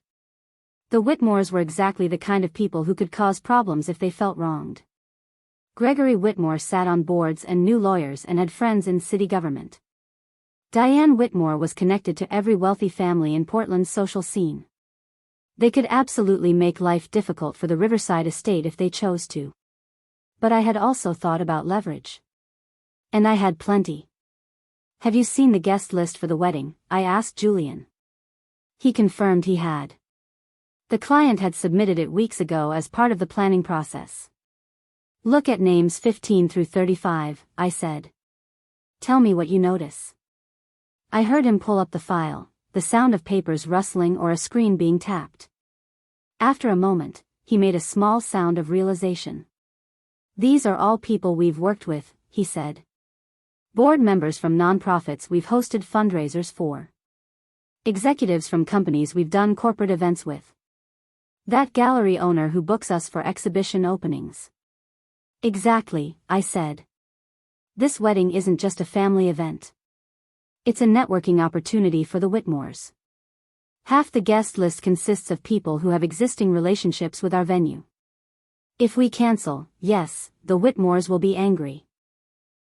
The Whitmores were exactly the kind of people who could cause problems if they felt wronged. Gregory Whitmore sat on boards and knew lawyers and had friends in city government. Diane Whitmore was connected to every wealthy family in Portland's social scene. They could absolutely make life difficult for the Riverside estate if they chose to. But I had also thought about leverage. And I had plenty. Have you seen the guest list for the wedding? I asked Julian. He confirmed he had. The client had submitted it weeks ago as part of the planning process. Look at names 15 through 35, I said. Tell me what you notice. I heard him pull up the file, the sound of papers rustling or a screen being tapped. After a moment, he made a small sound of realization. These are all people we've worked with, he said. Board members from nonprofits we've hosted fundraisers for. Executives from companies we've done corporate events with. That gallery owner who books us for exhibition openings. Exactly, I said. This wedding isn't just a family event. It's a networking opportunity for the Whitmores. Half the guest list consists of people who have existing relationships with our venue. If we cancel, yes, the Whitmores will be angry.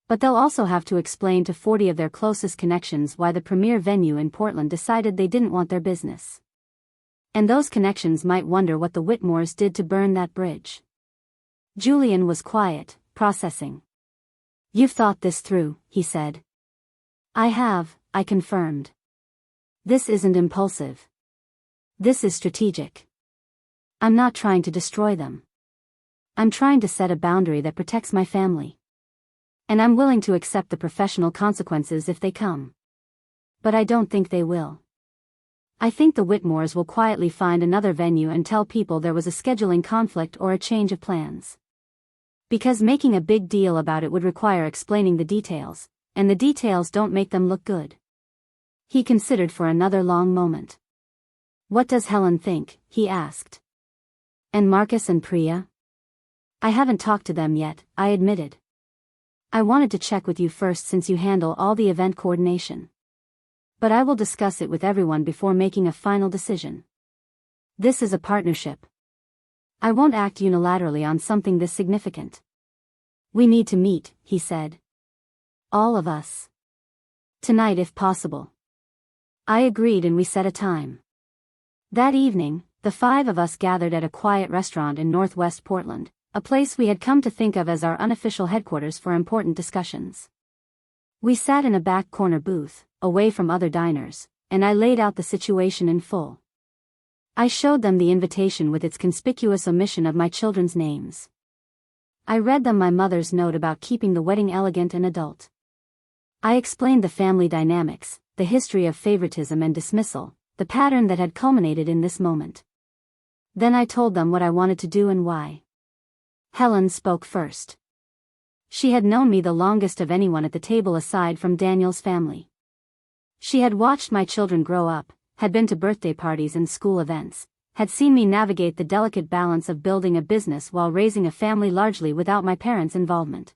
But they'll also have to explain to 40 of their closest connections why the premier venue in Portland decided they didn't want their business. And those connections might wonder what the Whitmores did to burn that bridge. Julian was quiet, processing. You've thought this through, he said. I have, I confirmed. This isn't impulsive. This is strategic. I'm not trying to destroy them. I'm trying to set a boundary that protects my family. And I'm willing to accept the professional consequences if they come. But I don't think they will. I think the Whitmores will quietly find another venue and tell people there was a scheduling conflict or a change of plans. Because making a big deal about it would require explaining the details, and the details don't make them look good. He considered for another long moment. What does Helen think? He asked. And Marcus and Priya? I haven't talked to them yet, I admitted. I wanted to check with you first since you handle all the event coordination. But I will discuss it with everyone before making a final decision. This is a partnership. I won't act unilaterally on something this significant. We need to meet, he said. All of us. Tonight if possible. I agreed and we set a time. That evening, the 5 of us gathered at a quiet restaurant in Northwest Portland, a place we had come to think of as our unofficial headquarters for important discussions. We sat in a back corner booth, away from other diners, and I laid out the situation in full. I showed them the invitation with its conspicuous omission of my children's names. I read them my mother's note about keeping the wedding elegant and adult. I explained the family dynamics, the history of favoritism and dismissal, the pattern that had culminated in this moment. Then I told them what I wanted to do and why. Helen spoke first. She had known me the longest of anyone at the table aside from Daniel's family. She had watched my children grow up, had been to birthday parties and school events, had seen me navigate the delicate balance of building a business while raising a family largely without my parents' involvement.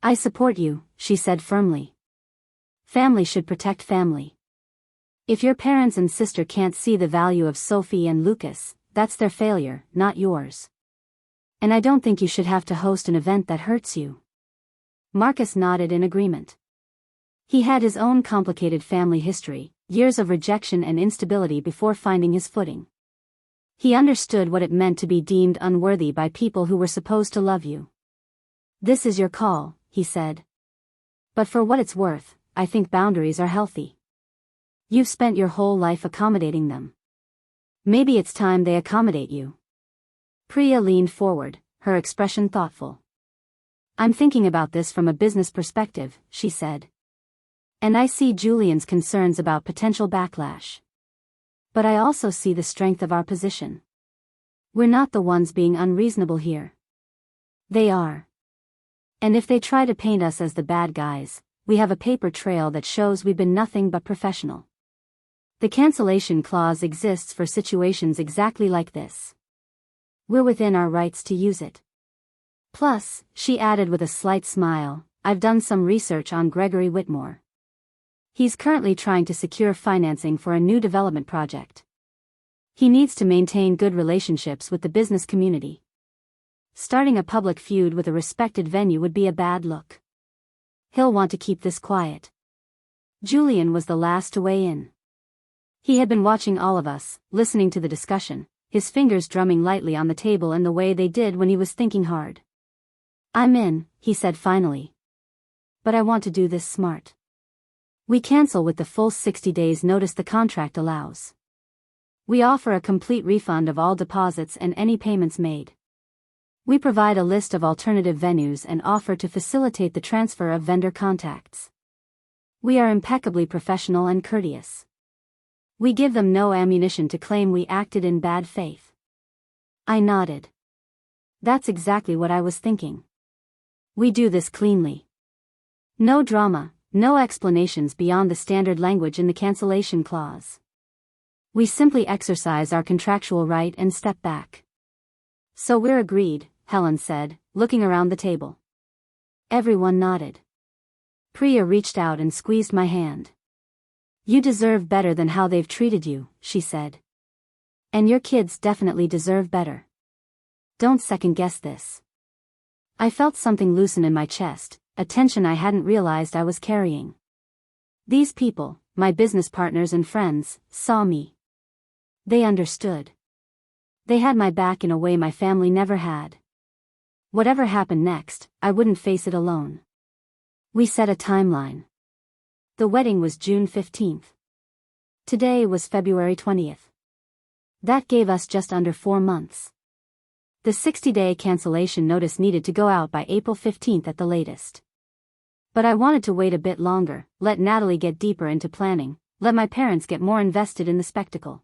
I support you, she said firmly. Family should protect family. If your parents and sister can't see the value of Sophie and Lucas, that's their failure, not yours. And I don't think you should have to host an event that hurts you. Marcus nodded in agreement. He had his own complicated family history, years of rejection and instability before finding his footing. He understood what it meant to be deemed unworthy by people who were supposed to love you. This is your call, he said. But for what it's worth, I think boundaries are healthy. You've spent your whole life accommodating them. Maybe it's time they accommodate you. Priya leaned forward, her expression thoughtful. I'm thinking about this from a business perspective, she said. And I see Julian's concerns about potential backlash. But I also see the strength of our position. We're not the ones being unreasonable here. They are. And if they try to paint us as the bad guys, we have a paper trail that shows we've been nothing but professional. The cancellation clause exists for situations exactly like this. We're within our rights to use it. Plus, she added with a slight smile, I've done some research on Gregory Whitmore. He's currently trying to secure financing for a new development project. He needs to maintain good relationships with the business community. Starting a public feud with a respected venue would be a bad look. He'll want to keep this quiet. Julian was the last to weigh in. He had been watching all of us, listening to the discussion, his fingers drumming lightly on the table in the way they did when he was thinking hard. I'm in, he said finally. But I want to do this smart. We cancel with the full 60 days notice the contract allows. We offer a complete refund of all deposits and any payments made. We provide a list of alternative venues and offer to facilitate the transfer of vendor contacts. We are impeccably professional and courteous. We give them no ammunition to claim we acted in bad faith. I nodded. That's exactly what I was thinking. We do this cleanly. No drama, no explanations beyond the standard language in the cancellation clause. We simply exercise our contractual right and step back. So we're agreed, Helen said, looking around the table. Everyone nodded. Priya reached out and squeezed my hand. You deserve better than how they've treated you, she said. And your kids definitely deserve better. Don't second-guess this. I felt something loosen in my chest, a tension I hadn't realized I was carrying. These people, my business partners and friends, saw me. They understood. They had my back in a way my family never had. Whatever happened next, I wouldn't face it alone. We set a timeline. The wedding was June 15th. Today was February 20th. That gave us just under 4 months. The 60-day cancellation notice needed to go out by April 15th at the latest. But I wanted to wait a bit longer, let Natalie get deeper into planning, let my parents get more invested in the spectacle.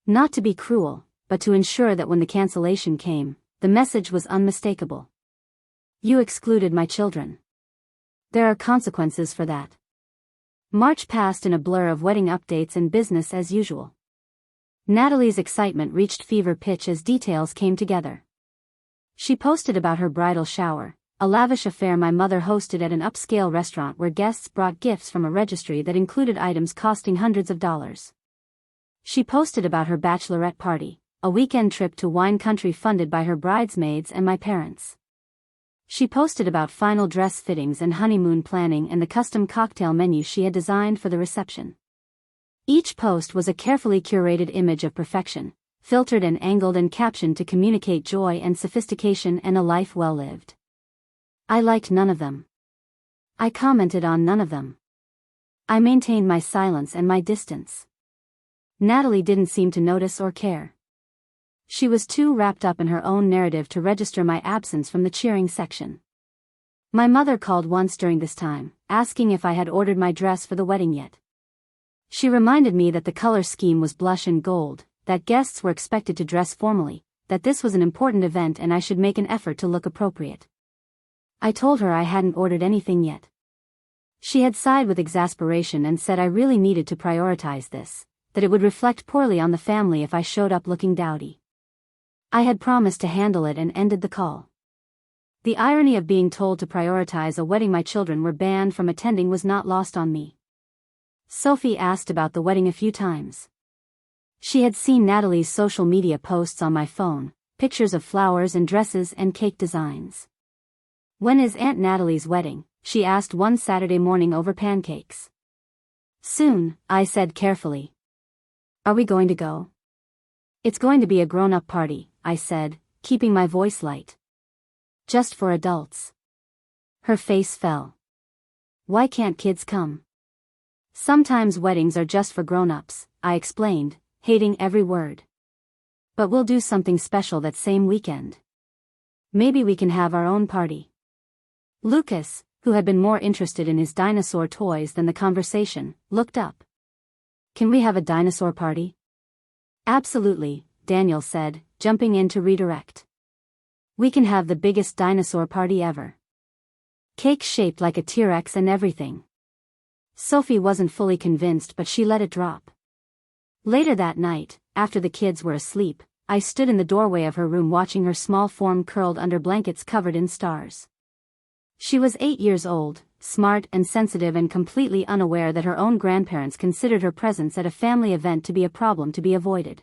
Not to be cruel, but to ensure that when the cancellation came, the message was unmistakable. You excluded my children. There are consequences for that. March passed in a blur of wedding updates and business as usual. Natalie's excitement reached fever pitch as details came together. She posted about her bridal shower, a lavish affair my mother hosted at an upscale restaurant where guests brought gifts from a registry that included items costing hundreds of dollars. She posted about her bachelorette party, a weekend trip to wine country funded by her bridesmaids and my parents. She posted about final dress fittings and honeymoon planning and the custom cocktail menu she had designed for the reception. Each post was a carefully curated image of perfection, filtered and angled and captioned to communicate joy and sophistication and a life well lived. I liked none of them. I commented on none of them. I maintained my silence and my distance. Natalie didn't seem to notice or care. She was too wrapped up in her own narrative to register my absence from the cheering section. My mother called once during this time, asking if I had ordered my dress for the wedding yet. She reminded me that the color scheme was blush and gold, that guests were expected to dress formally, that this was an important event and I should make an effort to look appropriate. I told her I hadn't ordered anything yet. She had sighed with exasperation and said I really needed to prioritize this, that it would reflect poorly on the family if I showed up looking dowdy. I had promised to handle it and ended the call. The irony of being told to prioritize a wedding my children were banned from attending was not lost on me. Sophie asked about the wedding a few times. She had seen Natalie's social media posts on my phone, pictures of flowers and dresses and cake designs. When is Aunt Natalie's wedding? She asked one Saturday morning over pancakes. Soon, I said carefully. Are we going to go? It's going to be a grown-up party, I said, keeping my voice light. Just for adults. Her face fell. Why can't kids come? Sometimes weddings are just for grown-ups, I explained, hating every word. But we'll do something special that same weekend. Maybe we can have our own party. Lucas, who had been more interested in his dinosaur toys than the conversation, looked up. Can we have a dinosaur party? Absolutely, Daniel said, jumping in to redirect. We can have the biggest dinosaur party ever. Cake shaped like a T-Rex and everything. Sophie wasn't fully convinced but she let it drop. Later that night, after the kids were asleep, I stood in the doorway of her room watching her small form curled under blankets covered in stars. She was 8 years old, smart and sensitive and completely unaware that her own grandparents considered her presence at a family event to be a problem to be avoided.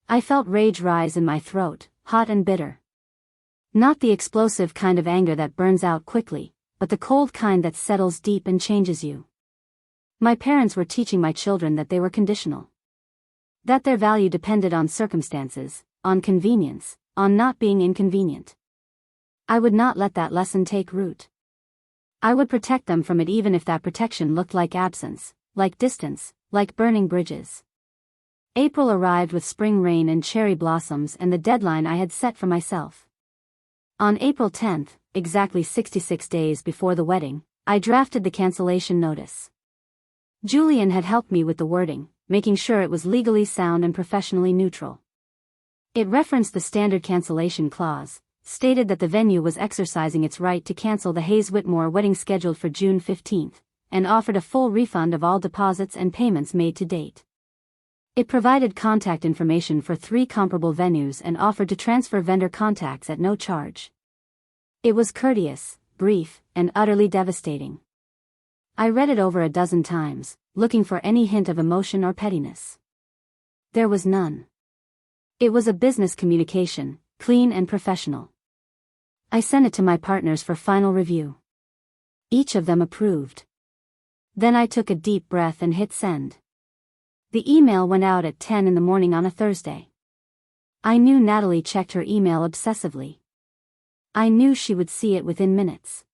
I felt rage rise in my throat, hot and bitter. Not the explosive kind of anger that burns out quickly, but the cold kind that settles deep and changes you. My parents were teaching my children that they were conditional. That their value depended on circumstances, on convenience, on not being inconvenient. I would not let that lesson take root. I would protect them from it even if that protection looked like absence, like distance, like burning bridges. April arrived with spring rain and cherry blossoms and the deadline I had set for myself. On April 10th, exactly 66 days before the wedding, I drafted the cancellation notice. Julian had helped me with the wording, making sure it was legally sound and professionally neutral. It referenced the standard cancellation clause, stated that the venue was exercising its right to cancel the Hayes-Whitmore wedding scheduled for June 15th, and offered a full refund of all deposits and payments made to date. It provided contact information for 3 comparable venues and offered to transfer vendor contacts at no charge. It was courteous, brief, and utterly devastating. I read it over a dozen times, looking for any hint of emotion or pettiness. There was none. It was a business communication, clean and professional. I sent it to my partners for final review. Each of them approved. Then I took a deep breath and hit send. The email went out at 10 in the morning on a Thursday. I knew Natalie checked her email obsessively. I knew she would see it within minutes.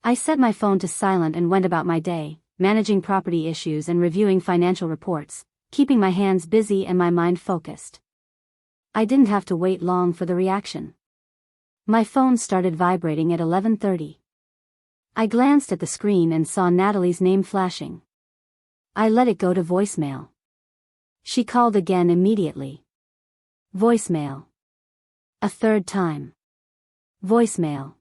I set my phone to silent and went about my day, managing property issues and reviewing financial reports, keeping my hands busy and my mind focused. I didn't have to wait long for the reaction. My phone started vibrating at 11:30. I glanced at the screen and saw Natalie's name flashing. I let it go to voicemail. She called again immediately. Voicemail. A third time. Voicemail.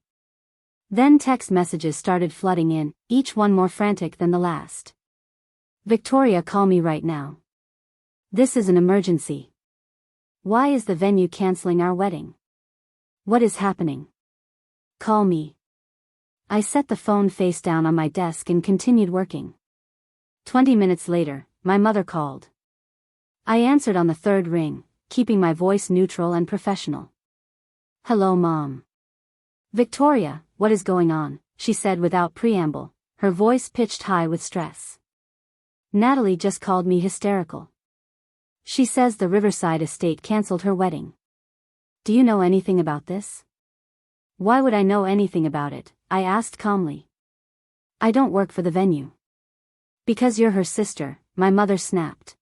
Then text messages started flooding in, each one more frantic than the last. Victoria, call me right now. This is an emergency. Why is the venue canceling our wedding? What is happening? Call me. I set the phone face down on my desk and continued working. 20 minutes later, my mother called. I answered on the third ring, keeping my voice neutral and professional. Hello, Mom. Victoria, what is going on? She said without preamble, her voice pitched high with stress. Natalie just called me hysterical. She says the Riverside estate canceled her wedding. Do you know anything about this? Why would I know anything about it? I asked calmly. I don't work for the venue. Because you're her sister, my mother snapped.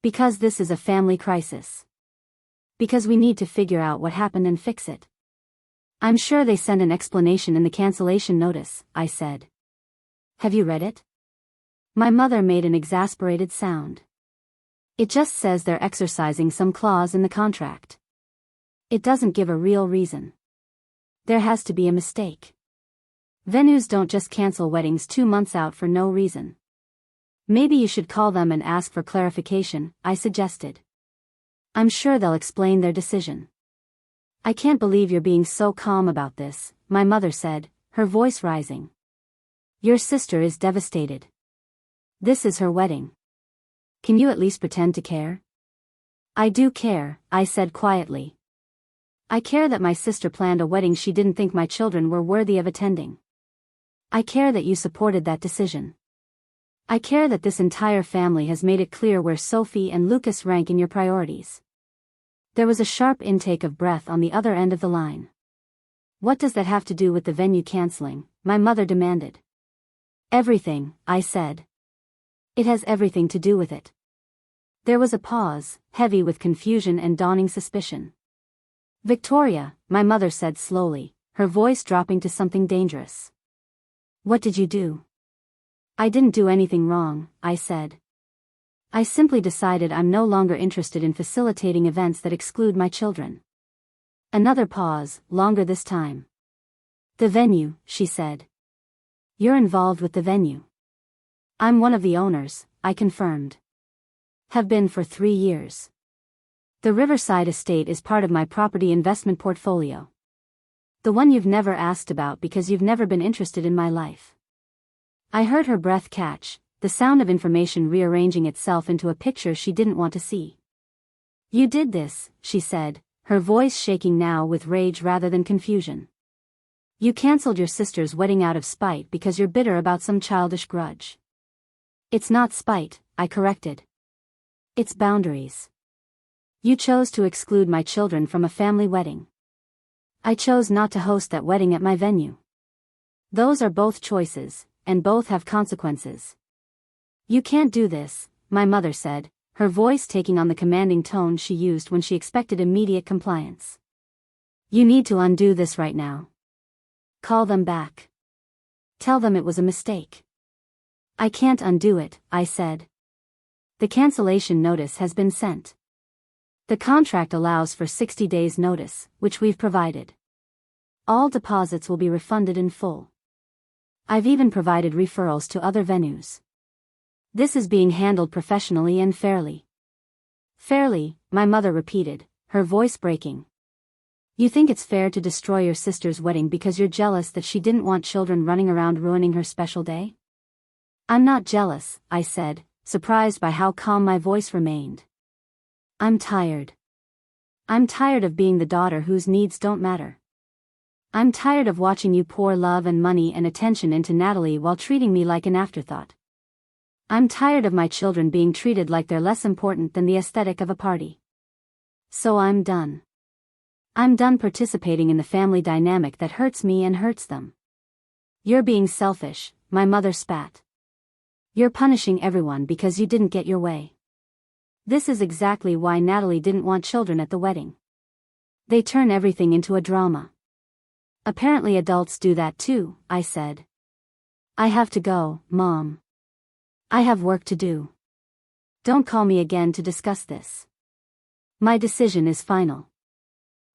Because this is a family crisis. Because we need to figure out what happened and fix it. I'm sure they sent an explanation in the cancellation notice, I said. Have you read it? My mother made an exasperated sound. It just says they're exercising some clause in the contract. It doesn't give a real reason. There has to be a mistake. Venues don't just cancel weddings 2 months out for no reason. Maybe you should call them and ask for clarification, I suggested. I'm sure they'll explain their decision. I can't believe you're being so calm about this, my mother said, her voice rising. Your sister is devastated. This is her wedding. Can you at least pretend to care? I do care, I said quietly. I care that my sister planned a wedding she didn't think my children were worthy of attending. I care that you supported that decision. I care that this entire family has made it clear where Sophie and Lucas rank in your priorities. There was a sharp intake of breath on the other end of the line. What does that have to do with the venue canceling? My mother demanded. Everything, I said. It has everything to do with it. There was a pause, heavy with confusion and dawning suspicion. Victoria, my mother said slowly, her voice dropping to something dangerous. What did you do? I didn't do anything wrong, I said. I simply decided I'm no longer interested in facilitating events that exclude my children. Another pause, longer this time. The venue, she said. You're involved with the venue. I'm one of the owners, I confirmed. Have been for 3 years. The Riverside estate is part of my property investment portfolio. The one you've never asked about because you've never been interested in my life. I heard her breath catch, the sound of information rearranging itself into a picture she didn't want to see. You did this, she said, her voice shaking now with rage rather than confusion. You canceled your sister's wedding out of spite because you're bitter about some childish grudge. It's not spite, I corrected. It's boundaries. You chose to exclude my children from a family wedding. I chose not to host that wedding at my venue. Those are both choices, and both have consequences. You can't do this, my mother said, her voice taking on the commanding tone she used when she expected immediate compliance. You need to undo this right now. Call them back. Tell them it was a mistake. I can't undo it, I said. The cancellation notice has been sent. The contract allows for 60 days notice, which we've provided. All deposits will be refunded in full. I've even provided referrals to other venues. This is being handled professionally and fairly. Fairly, my mother repeated, her voice breaking. You think it's fair to destroy your sister's wedding because you're jealous that she didn't want children running around ruining her special day? I'm not jealous, I said, surprised by how calm my voice remained. I'm tired. I'm tired of being the daughter whose needs don't matter. I'm tired of watching you pour love and money and attention into Natalie while treating me like an afterthought. I'm tired of my children being treated like they're less important than the aesthetic of a party. So I'm done. I'm done participating in the family dynamic that hurts me and hurts them. You're being selfish, my mother spat. You're punishing everyone because you didn't get your way. This is exactly why Natalie didn't want children at the wedding. They turn everything into a drama. Apparently adults do that too, I said. I have to go, Mom. I have work to do. Don't call me again to discuss this. My decision is final.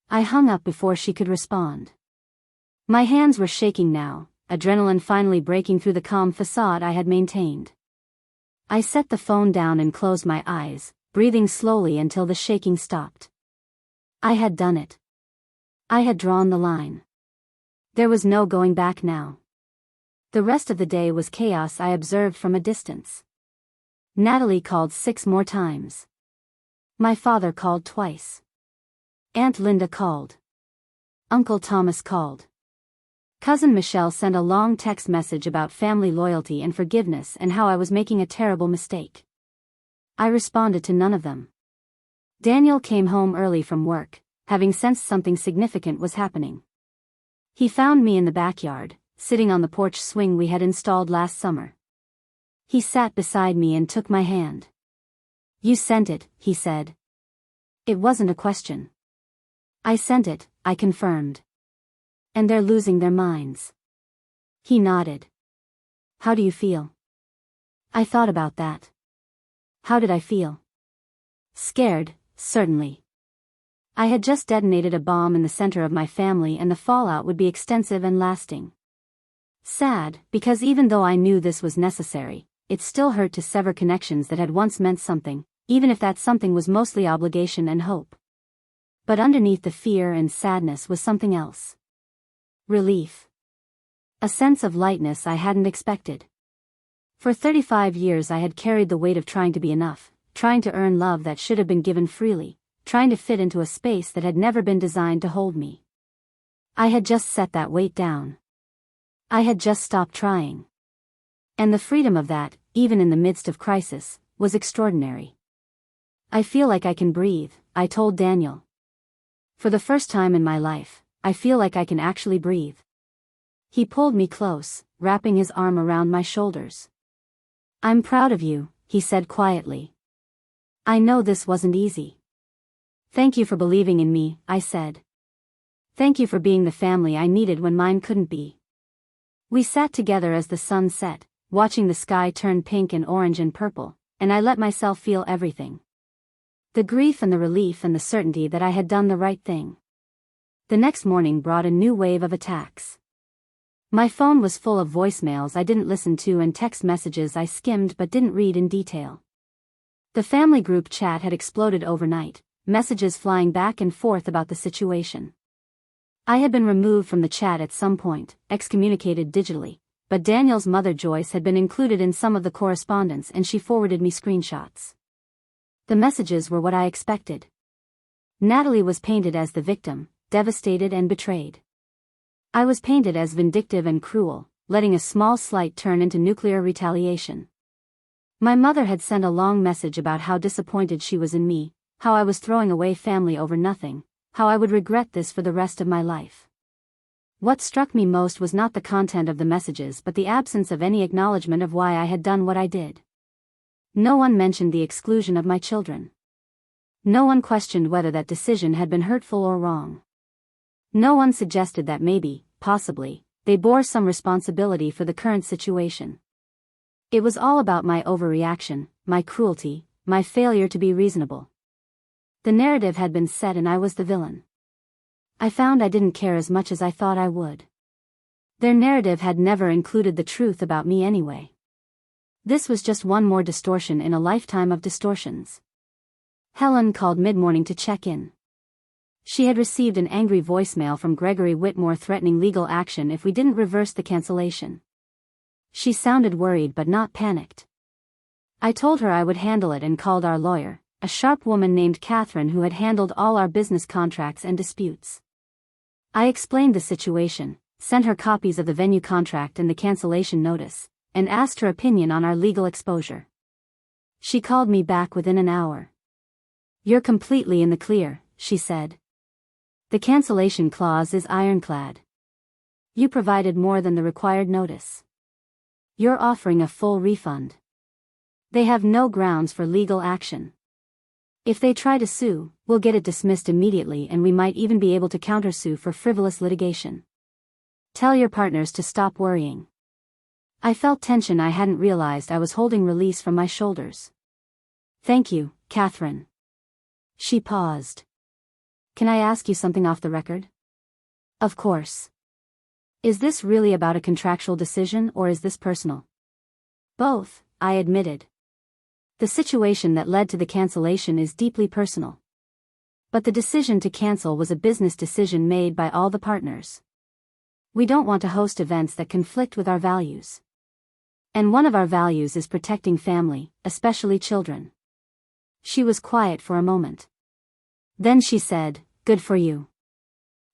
I hung up before she could respond. My hands were shaking now, adrenaline finally breaking through the calm facade I had maintained. I set the phone down and closed my eyes, breathing slowly until the shaking stopped. I had done it. I had drawn the line. There was no going back now. The rest of the day was chaos I observed from a distance. Natalie called 6 more times. My father called twice. Aunt Linda called. Uncle Thomas called. Cousin Michelle sent a long text message about family loyalty and forgiveness and how I was making a terrible mistake. I responded to none of them. Daniel came home early from work, having sensed something significant was happening. He found me in the backyard, sitting on the porch swing we had installed last summer. He sat beside me and took my hand. You sent it, he said. It wasn't a question. I sent it, I confirmed. And they're losing their minds. He nodded. How do you feel? I thought about that. How did I feel? Scared, certainly. I had just detonated a bomb in the center of my family and the fallout would be extensive and lasting. Sad, because even though I knew this was necessary, it still hurt to sever connections that had once meant something, even if that something was mostly obligation and hope. But underneath the fear and sadness was something else. Relief. A sense of lightness I hadn't expected. For 35 years I had carried the weight of trying to be enough, trying to earn love that should have been given freely, trying to fit into a space that had never been designed to hold me. I had just set that weight down. I had just stopped trying. And the freedom of that, even in the midst of crisis, was extraordinary. I feel like I can breathe, I told Daniel. For the first time in my life, I feel like I can actually breathe. He pulled me close, wrapping his arm around my shoulders. I'm proud of you, he said quietly. I know this wasn't easy. Thank you for believing in me, I said. Thank you for being the family I needed when mine couldn't be. We sat together as the sun set, watching the sky turn pink and orange and purple, and I let myself feel everything. The grief and the relief and the certainty that I had done the right thing. The next morning brought a new wave of attacks. My phone was full of voicemails I didn't listen to and text messages I skimmed but didn't read in detail. The family group chat had exploded overnight, messages flying back and forth about the situation. I had been removed from the chat at some point, excommunicated digitally, but Daniel's mother Joyce had been included in some of the correspondence and she forwarded me screenshots. The messages were what I expected. Natalie was painted as the victim, devastated and betrayed. I was painted as vindictive and cruel, letting a small slight turn into nuclear retaliation. My mother had sent a long message about how disappointed she was in me, how I was throwing away family over nothing, how I would regret this for the rest of my life. What struck me most was not the content of the messages but the absence of any acknowledgement of why I had done what I did. No one mentioned the exclusion of my children. No one questioned whether that decision had been hurtful or wrong. No one suggested that maybe, possibly, they bore some responsibility for the current situation. It was all about my overreaction, my cruelty, my failure to be reasonable. The narrative had been set and I was the villain. I found I didn't care as much as I thought I would. Their narrative had never included the truth about me anyway. This was just one more distortion in a lifetime of distortions. Helen called mid-morning to check in. She had received an angry voicemail from Brandon Whitmore threatening legal action if we didn't reverse the cancellation. She sounded worried but not panicked. I told her I would handle it and called our lawyer, a sharp woman named Catherine who had handled all our business contracts and disputes. I explained the situation, sent her copies of the venue contract and the cancellation notice, and asked her opinion on our legal exposure. She called me back within an hour. You're completely in the clear, she said. The cancellation clause is ironclad. You provided more than the required notice. You're offering a full refund. They have no grounds for legal action. If they try to sue, we'll get it dismissed immediately and we might even be able to countersue for frivolous litigation. Tell your partners to stop worrying. I felt tension I hadn't realized I was holding release from my shoulders. Thank you, Catherine. She paused. Can I ask you something off the record? Of course. Is this really about a contractual decision or is this personal? Both, I admitted. The situation that led to the cancellation is deeply personal. But the decision to cancel was a business decision made by all the partners. We don't want to host events that conflict with our values. And one of our values is protecting family, especially children. She was quiet for a moment. Then she said, "Good for you.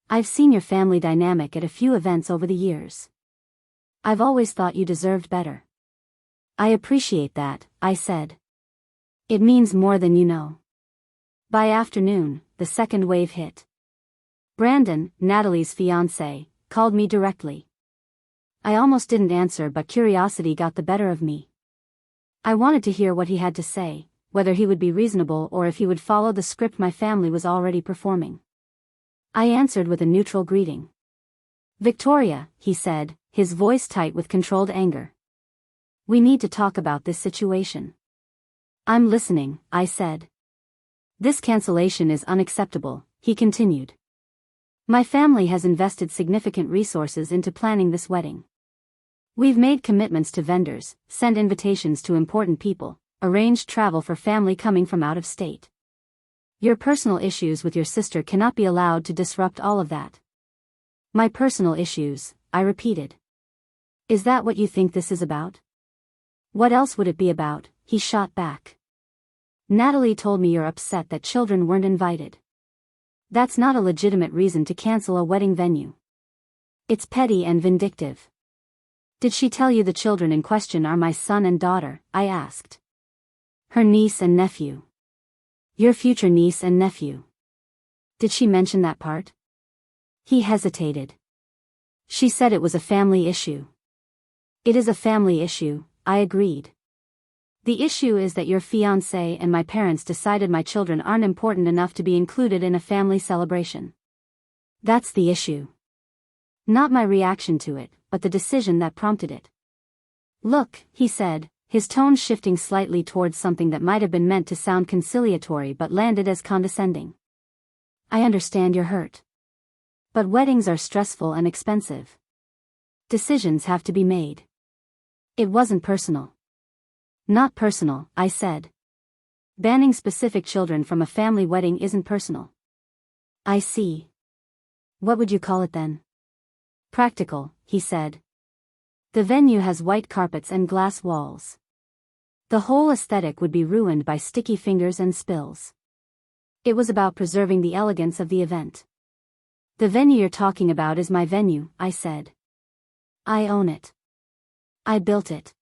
I've seen your family dynamic at a few events over the years. I've always thought you deserved better." I appreciate that, I said. It means more than you know. By afternoon, the second wave hit. Brandon, Natalie's fiancé, called me directly. I almost didn't answer, but curiosity got the better of me. I wanted to hear what he had to say, whether he would be reasonable or if he would follow the script my family was already performing. I answered with a neutral greeting. "Victoria," he said, his voice tight with controlled anger. "We need to talk about this situation." "I'm listening," I said. "This cancellation is unacceptable," he continued. "My family has invested significant resources into planning this wedding. We've made commitments to vendors, sent invitations to important people, arranged travel for family coming from out of state. Your personal issues with your sister cannot be allowed to disrupt all of that." "My personal issues," I repeated. "Is that what you think this is about?" "What else would it be about?" he shot back. "Natalie told me you're upset that children weren't invited. That's not a legitimate reason to cancel a wedding venue. It's petty and vindictive." "Did she tell you the children in question are my son and daughter?" I asked. "Her niece and nephew. Your future niece and nephew." "Did she mention that part?" He hesitated. "She said it was a family issue." "It is a family issue," I agreed. "The issue is that your fiancé and my parents decided my children aren't important enough to be included in a family celebration. That's the issue. Not my reaction to it, but the decision that prompted it." "Look," he said, his tone shifting slightly towards something that might have been meant to sound conciliatory but landed as condescending. "I understand you're hurt. But weddings are stressful and expensive. Decisions have to be made. It wasn't personal." "Not personal," I said. "Banning specific children from a family wedding isn't personal." "I see. What would you call it then?" "Practical," he said. "The venue has white carpets and glass walls. The whole aesthetic would be ruined by sticky fingers and spills. It was about preserving the elegance of the event." "The venue you're talking about is my venue," I said. "I own it. I built it.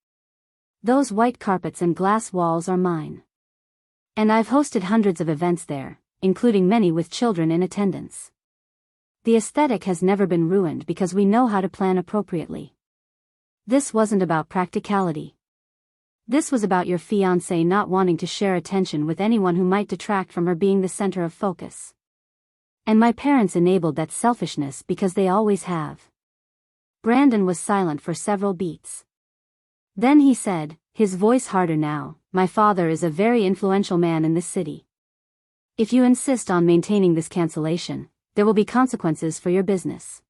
Those white carpets and glass walls are mine. And I've hosted hundreds of events there, including many with children in attendance. The aesthetic has never been ruined because we know how to plan appropriately. This wasn't about practicality. This was about your fiancé not wanting to share attention with anyone who might detract from her being the center of focus. And my parents enabled that selfishness because they always have." Brandon was silent for several beats. Then he said, his voice harder now, "My father is a very influential man in this city. If you insist on maintaining this cancellation, there will be consequences for your business."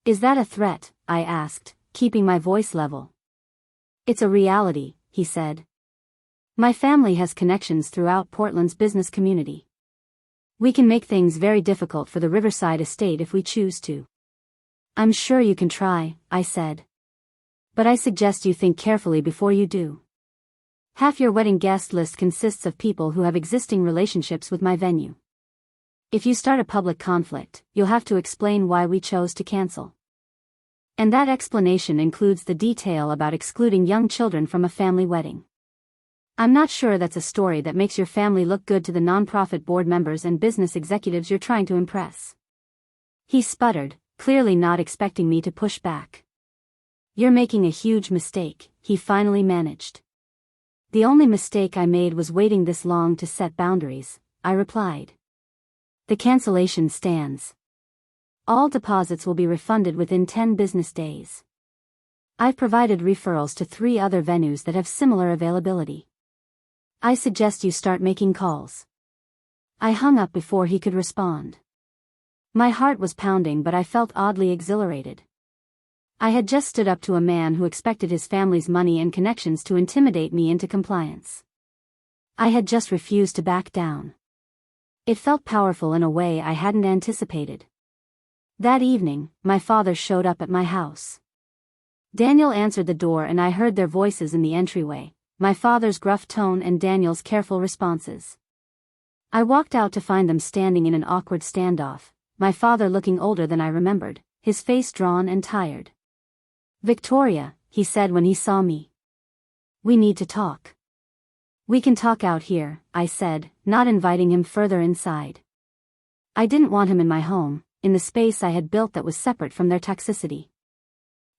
"Is that a threat?" I asked, keeping my voice level. "It's a reality," he said. "My family has connections throughout Portland's business community. We can make things very difficult for the Riverside estate if we choose to." "I'm sure you can try," I said. "But I suggest you think carefully before you do. Half your wedding guest list consists of people who have existing relationships with my venue. If you start a public conflict, you'll have to explain why we chose to cancel. And that explanation includes the detail about excluding young children from a family wedding. I'm not sure that's a story that makes your family look good to the nonprofit board members and business executives you're trying to impress." He sputtered, clearly not expecting me to push back. "You're making a huge mistake," he finally managed. The only mistake I made was waiting this long to set boundaries, I replied. The cancellation stands. All deposits will be refunded within 10 business days. I've provided referrals to 3 other venues that have similar availability. I suggest you start making calls. I hung up before he could respond. My heart was pounding, but I felt oddly exhilarated. I had just stood up to a man who expected his family's money and connections to intimidate me into compliance. I had just refused to back down. It felt powerful in a way I hadn't anticipated. That evening, my father showed up at my house. Daniel answered the door and I heard their voices in the entryway, my father's gruff tone and Daniel's careful responses. I walked out to find them standing in an awkward standoff, my father looking older than I remembered, his face drawn and tired. Victoria, he said when he saw me. We need to talk. We can talk out here, I said, not inviting him further inside. I didn't want him in my home, in the space I had built that was separate from their toxicity.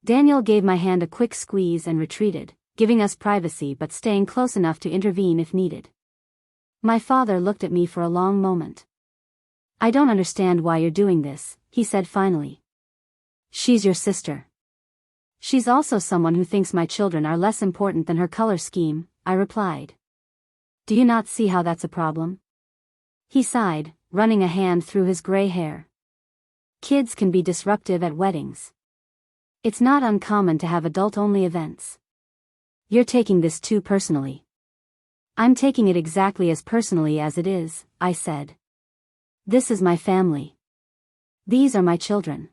Daniel gave my hand a quick squeeze and retreated, giving us privacy but staying close enough to intervene if needed. My father looked at me for a long moment. I don't understand why you're doing this, he said finally. She's your sister. She's also someone who thinks my children are less important than her color scheme, I replied. Do you not see how that's a problem? He sighed, running a hand through his gray hair. Kids can be disruptive at weddings. It's not uncommon to have adult-only events. You're taking this too personally. I'm taking it exactly as personally as it is, I said. This is my family. These are my children.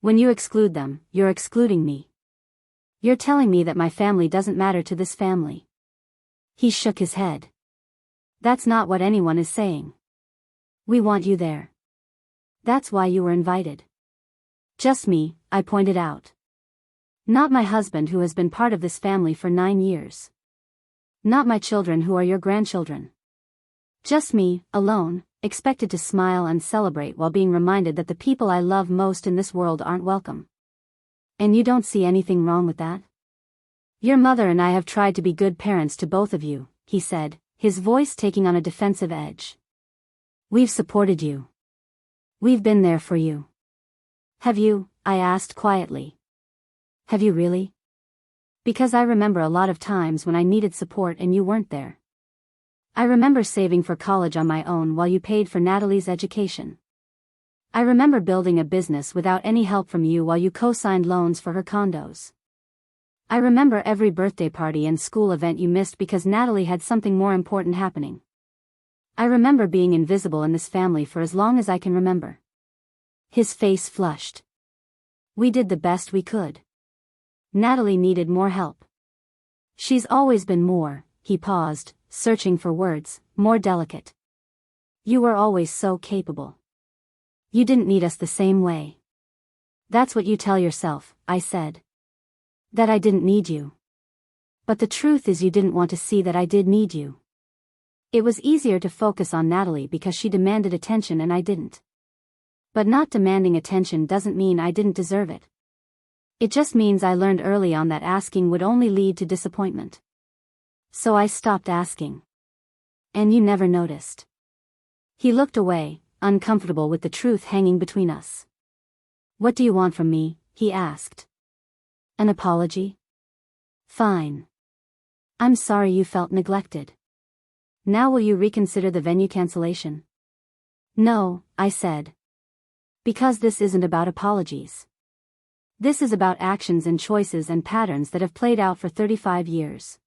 When you exclude them, you're excluding me. You're telling me that my family doesn't matter to this family. He shook his head. That's not what anyone is saying. We want you there. That's why you were invited. Just me, I pointed out. Not my husband who has been part of this family for 9 years. Not my children who are your grandchildren. Just me, alone, expected to smile and celebrate while being reminded that the people I love most in this world aren't welcome. And you don't see anything wrong with that? Your mother and I have tried to be good parents to both of you, he said, his voice taking on a defensive edge. We've supported you. We've been there for you. Have you? I asked quietly. Have you really? Because I remember a lot of times when I needed support and you weren't there. I remember saving for college on my own while you paid for Natalie's education. I remember building a business without any help from you while you co-signed loans for her condos. I remember every birthday party and school event you missed because Natalie had something more important happening. I remember being invisible in this family for as long as I can remember. His face flushed. We did the best we could. Natalie needed more help. She's always been more, he paused, searching for words, more delicate. You were always so capable. You didn't need us the same way. That's what you tell yourself, I said. That I didn't need you. But the truth is you didn't want to see that I did need you. It was easier to focus on Natalie because she demanded attention and I didn't. But not demanding attention doesn't mean I didn't deserve it. It just means I learned early on that asking would only lead to disappointment. So I stopped asking. And you never noticed. He looked away, uncomfortable with the truth hanging between us. What do you want from me? He asked. An apology? Fine. I'm sorry you felt neglected. Now will you reconsider the venue cancellation? No, I said. Because this isn't about apologies. This is about actions and choices and patterns that have played out for 35 years.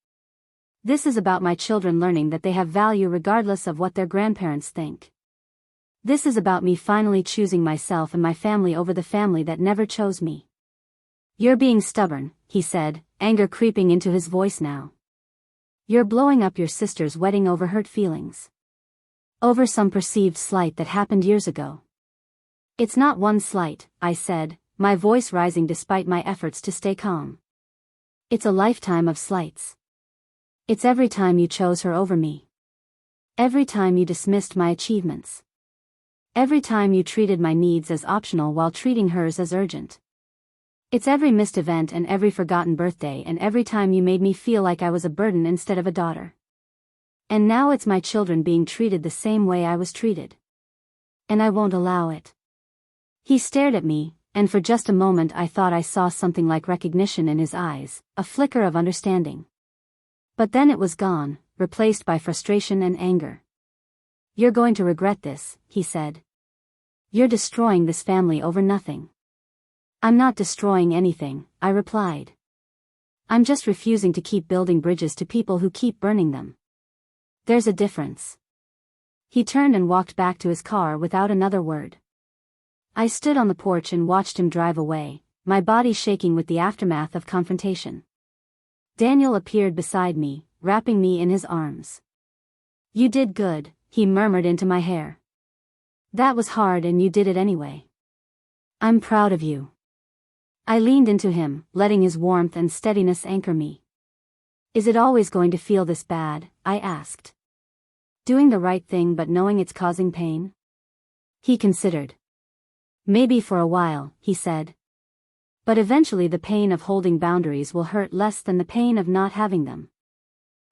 This is about my children learning that they have value regardless of what their grandparents think. This is about me finally choosing myself and my family over the family that never chose me. You're being stubborn, he said, anger creeping into his voice now. You're blowing up your sister's wedding over hurt feelings. Over some perceived slight that happened years ago. It's not one slight, I said, my voice rising despite my efforts to stay calm. It's a lifetime of slights. It's every time you chose her over me. Every time you dismissed my achievements. Every time you treated my needs as optional while treating hers as urgent. It's every missed event and every forgotten birthday and every time you made me feel like I was a burden instead of a daughter. And now it's my children being treated the same way I was treated. And I won't allow it." He stared at me, and for just a moment I thought I saw something like recognition in his eyes, a flicker of understanding. But then it was gone, replaced by frustration and anger. "You're going to regret this," he said. "You're destroying this family over nothing." "I'm not destroying anything," I replied. "I'm just refusing to keep building bridges to people who keep burning them. There's a difference." He turned and walked back to his car without another word. I stood on the porch and watched him drive away, my body shaking with the aftermath of confrontation. Daniel appeared beside me, wrapping me in his arms. "You did good," he murmured into my hair. "That was hard and you did it anyway. I'm proud of you." I leaned into him, letting his warmth and steadiness anchor me. "Is it always going to feel this bad?" I asked. "Doing the right thing but knowing it's causing pain?" He considered. "Maybe for a while," he said. "But eventually the pain of holding boundaries will hurt less than the pain of not having them.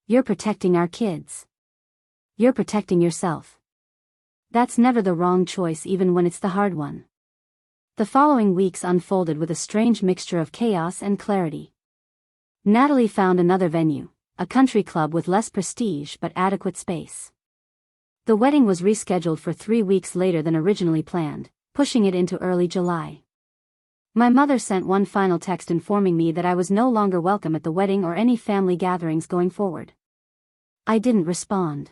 You're protecting our kids. You're protecting yourself. That's never the wrong choice even when it's the hard one." The following weeks unfolded with a strange mixture of chaos and clarity. Natalie found another venue, a country club with less prestige but adequate space. The wedding was rescheduled for 3 weeks later than originally planned, pushing it into early July. My mother sent one final text informing me that I was no longer welcome at the wedding or any family gatherings going forward. I didn't respond.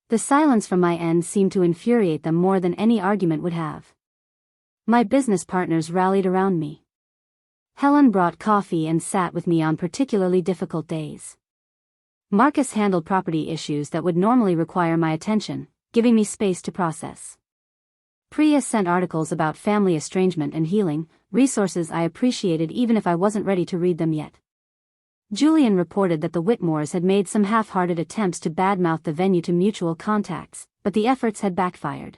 The silence from my end seemed to infuriate them more than any argument would have. My business partners rallied around me. Helen brought coffee and sat with me on particularly difficult days. Marcus handled property issues that would normally require my attention, giving me space to process. Priya sent articles about family estrangement and healing, resources I appreciated even if I wasn't ready to read them yet. Julian reported that the Whitmores had made some half-hearted attempts to badmouth the venue to mutual contacts, but the efforts had backfired.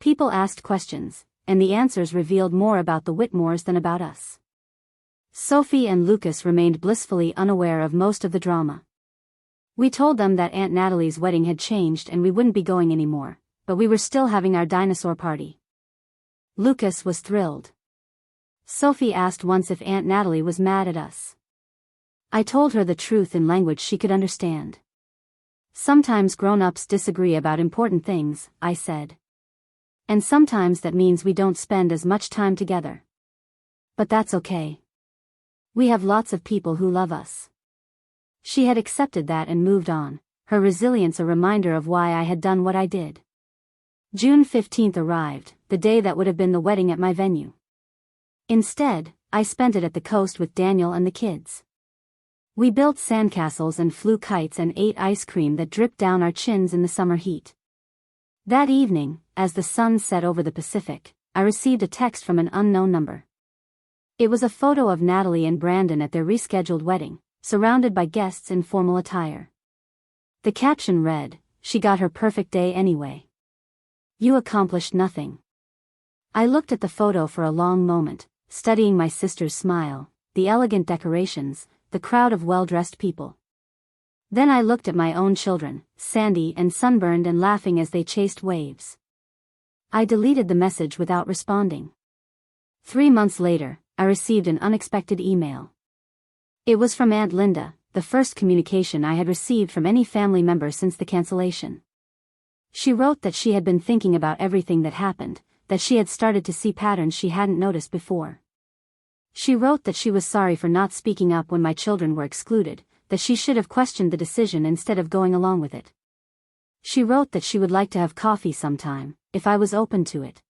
People asked questions, and the answers revealed more about the Whitmores than about us. Sophie and Lucas remained blissfully unaware of most of the drama. We told them that Aunt Natalie's wedding had changed and we wouldn't be going anymore, but we were still having our dinosaur party. Lucas was thrilled. Sophie asked once if Aunt Natalie was mad at us. I told her the truth in language she could understand. "Sometimes grown-ups disagree about important things," I said. "And sometimes that means we don't spend as much time together. But that's okay. We have lots of people who love us." She had accepted that and moved on, her resilience a reminder of why I had done what I did. June 15th arrived, the day that would have been the wedding at my venue. Instead, I spent it at the coast with Daniel and the kids. We built sandcastles and flew kites and ate ice cream that dripped down our chins in the summer heat. That evening, as the sun set over the Pacific, I received a text from an unknown number. It was a photo of Natalie and Brandon at their rescheduled wedding, surrounded by guests in formal attire. The caption read, "She got her perfect day anyway. You accomplished nothing." I looked at the photo for a long moment, studying my sister's smile, the elegant decorations, the crowd of well-dressed people. Then I looked at my own children, sandy and sunburned and laughing as they chased waves. I deleted the message without responding. 3 months later, I received an unexpected email. It was from Aunt Linda, the first communication I had received from any family member since the cancellation. She wrote that she had been thinking about everything that happened, that she had started to see patterns she hadn't noticed before. She wrote that she was sorry for not speaking up when my children were excluded, that she should have questioned the decision instead of going along with it. She wrote that she would like to have coffee sometime, if I was open to it.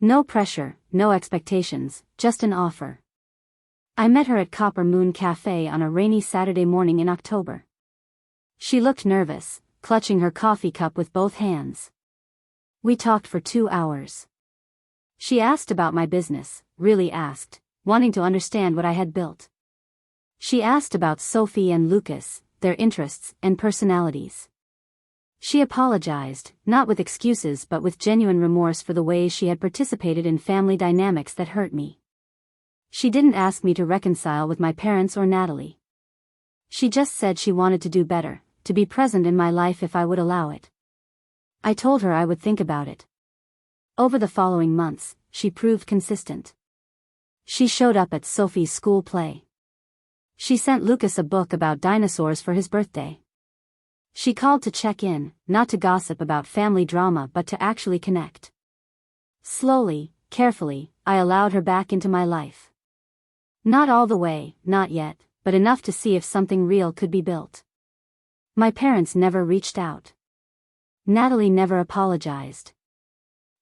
No pressure, no expectations, just an offer. I met her at Copper Moon Cafe on a rainy Saturday morning in October. She looked nervous, clutching her coffee cup with both hands. We talked for 2 hours. She asked about my business, really asked, wanting to understand what I had built. She asked about Sophie and Lucas, their interests and personalities. She apologized, not with excuses but with genuine remorse for the ways she had participated in family dynamics that hurt me. She didn't ask me to reconcile with my parents or Natalie. She just said she wanted to do better, to be present in my life if I would allow it. I told her I would think about it. Over the following months, she proved consistent. She showed up at Sophie's school play. She sent Lucas a book about dinosaurs for his birthday. She called to check in, not to gossip about family drama but to actually connect. Slowly, carefully, I allowed her back into my life. Not all the way, not yet, but enough to see if something real could be built. My parents never reached out. Natalie never apologized.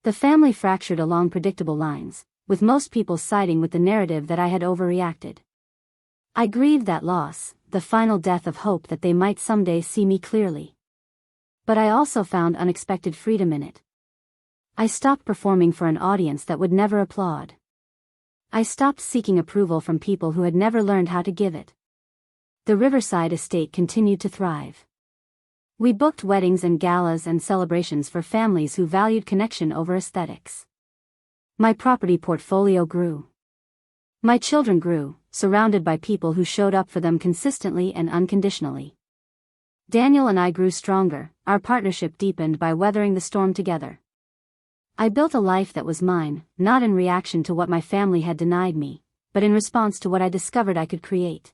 The family fractured along predictable lines, with most people siding with the narrative that I had overreacted. I grieved that loss, the final death of hope that they might someday see me clearly. But I also found unexpected freedom in it. I stopped performing for an audience that would never applaud. I stopped seeking approval from people who had never learned how to give it. The Riverside estate continued to thrive. We booked weddings and galas and celebrations for families who valued connection over aesthetics. My property portfolio grew. My children grew, surrounded by people who showed up for them consistently and unconditionally. Daniel and I grew stronger, our partnership deepened by weathering the storm together. I built a life that was mine, not in reaction to what my family had denied me, but in response to what I discovered I could create.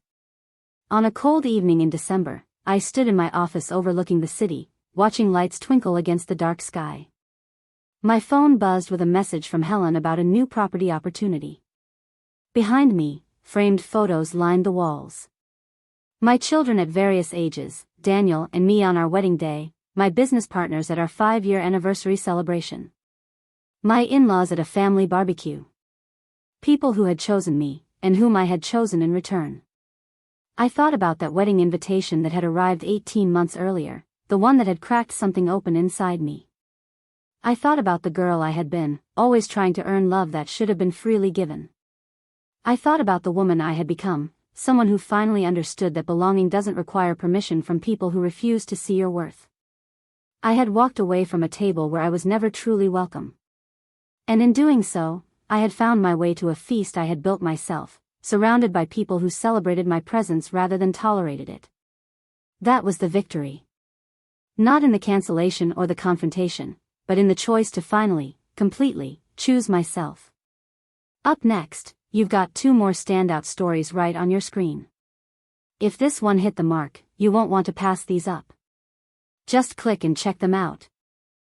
On a cold evening in December, I stood in my office overlooking the city, watching lights twinkle against the dark sky. My phone buzzed with a message from Helen about a new property opportunity. Behind me, framed photos lined the walls. My children at various ages, Daniel and me on our wedding day, my business partners at our 5-year anniversary celebration. My in-laws at a family barbecue. People who had chosen me, and whom I had chosen in return. I thought about that wedding invitation that had arrived 18 months earlier, the one that had cracked something open inside me. I thought about the girl I had been, always trying to earn love that should have been freely given. I thought about the woman I had become, someone who finally understood that belonging doesn't require permission from people who refuse to see your worth. I had walked away from a table where I was never truly welcome. And in doing so, I had found my way to a feast I had built myself, surrounded by people who celebrated my presence rather than tolerated it. That was the victory. Not in the cancellation or the confrontation, but in the choice to finally, completely, choose myself. Up next, you've got 2 more standout stories right on your screen. If this one hit the mark, you won't want to pass these up. Just click and check them out.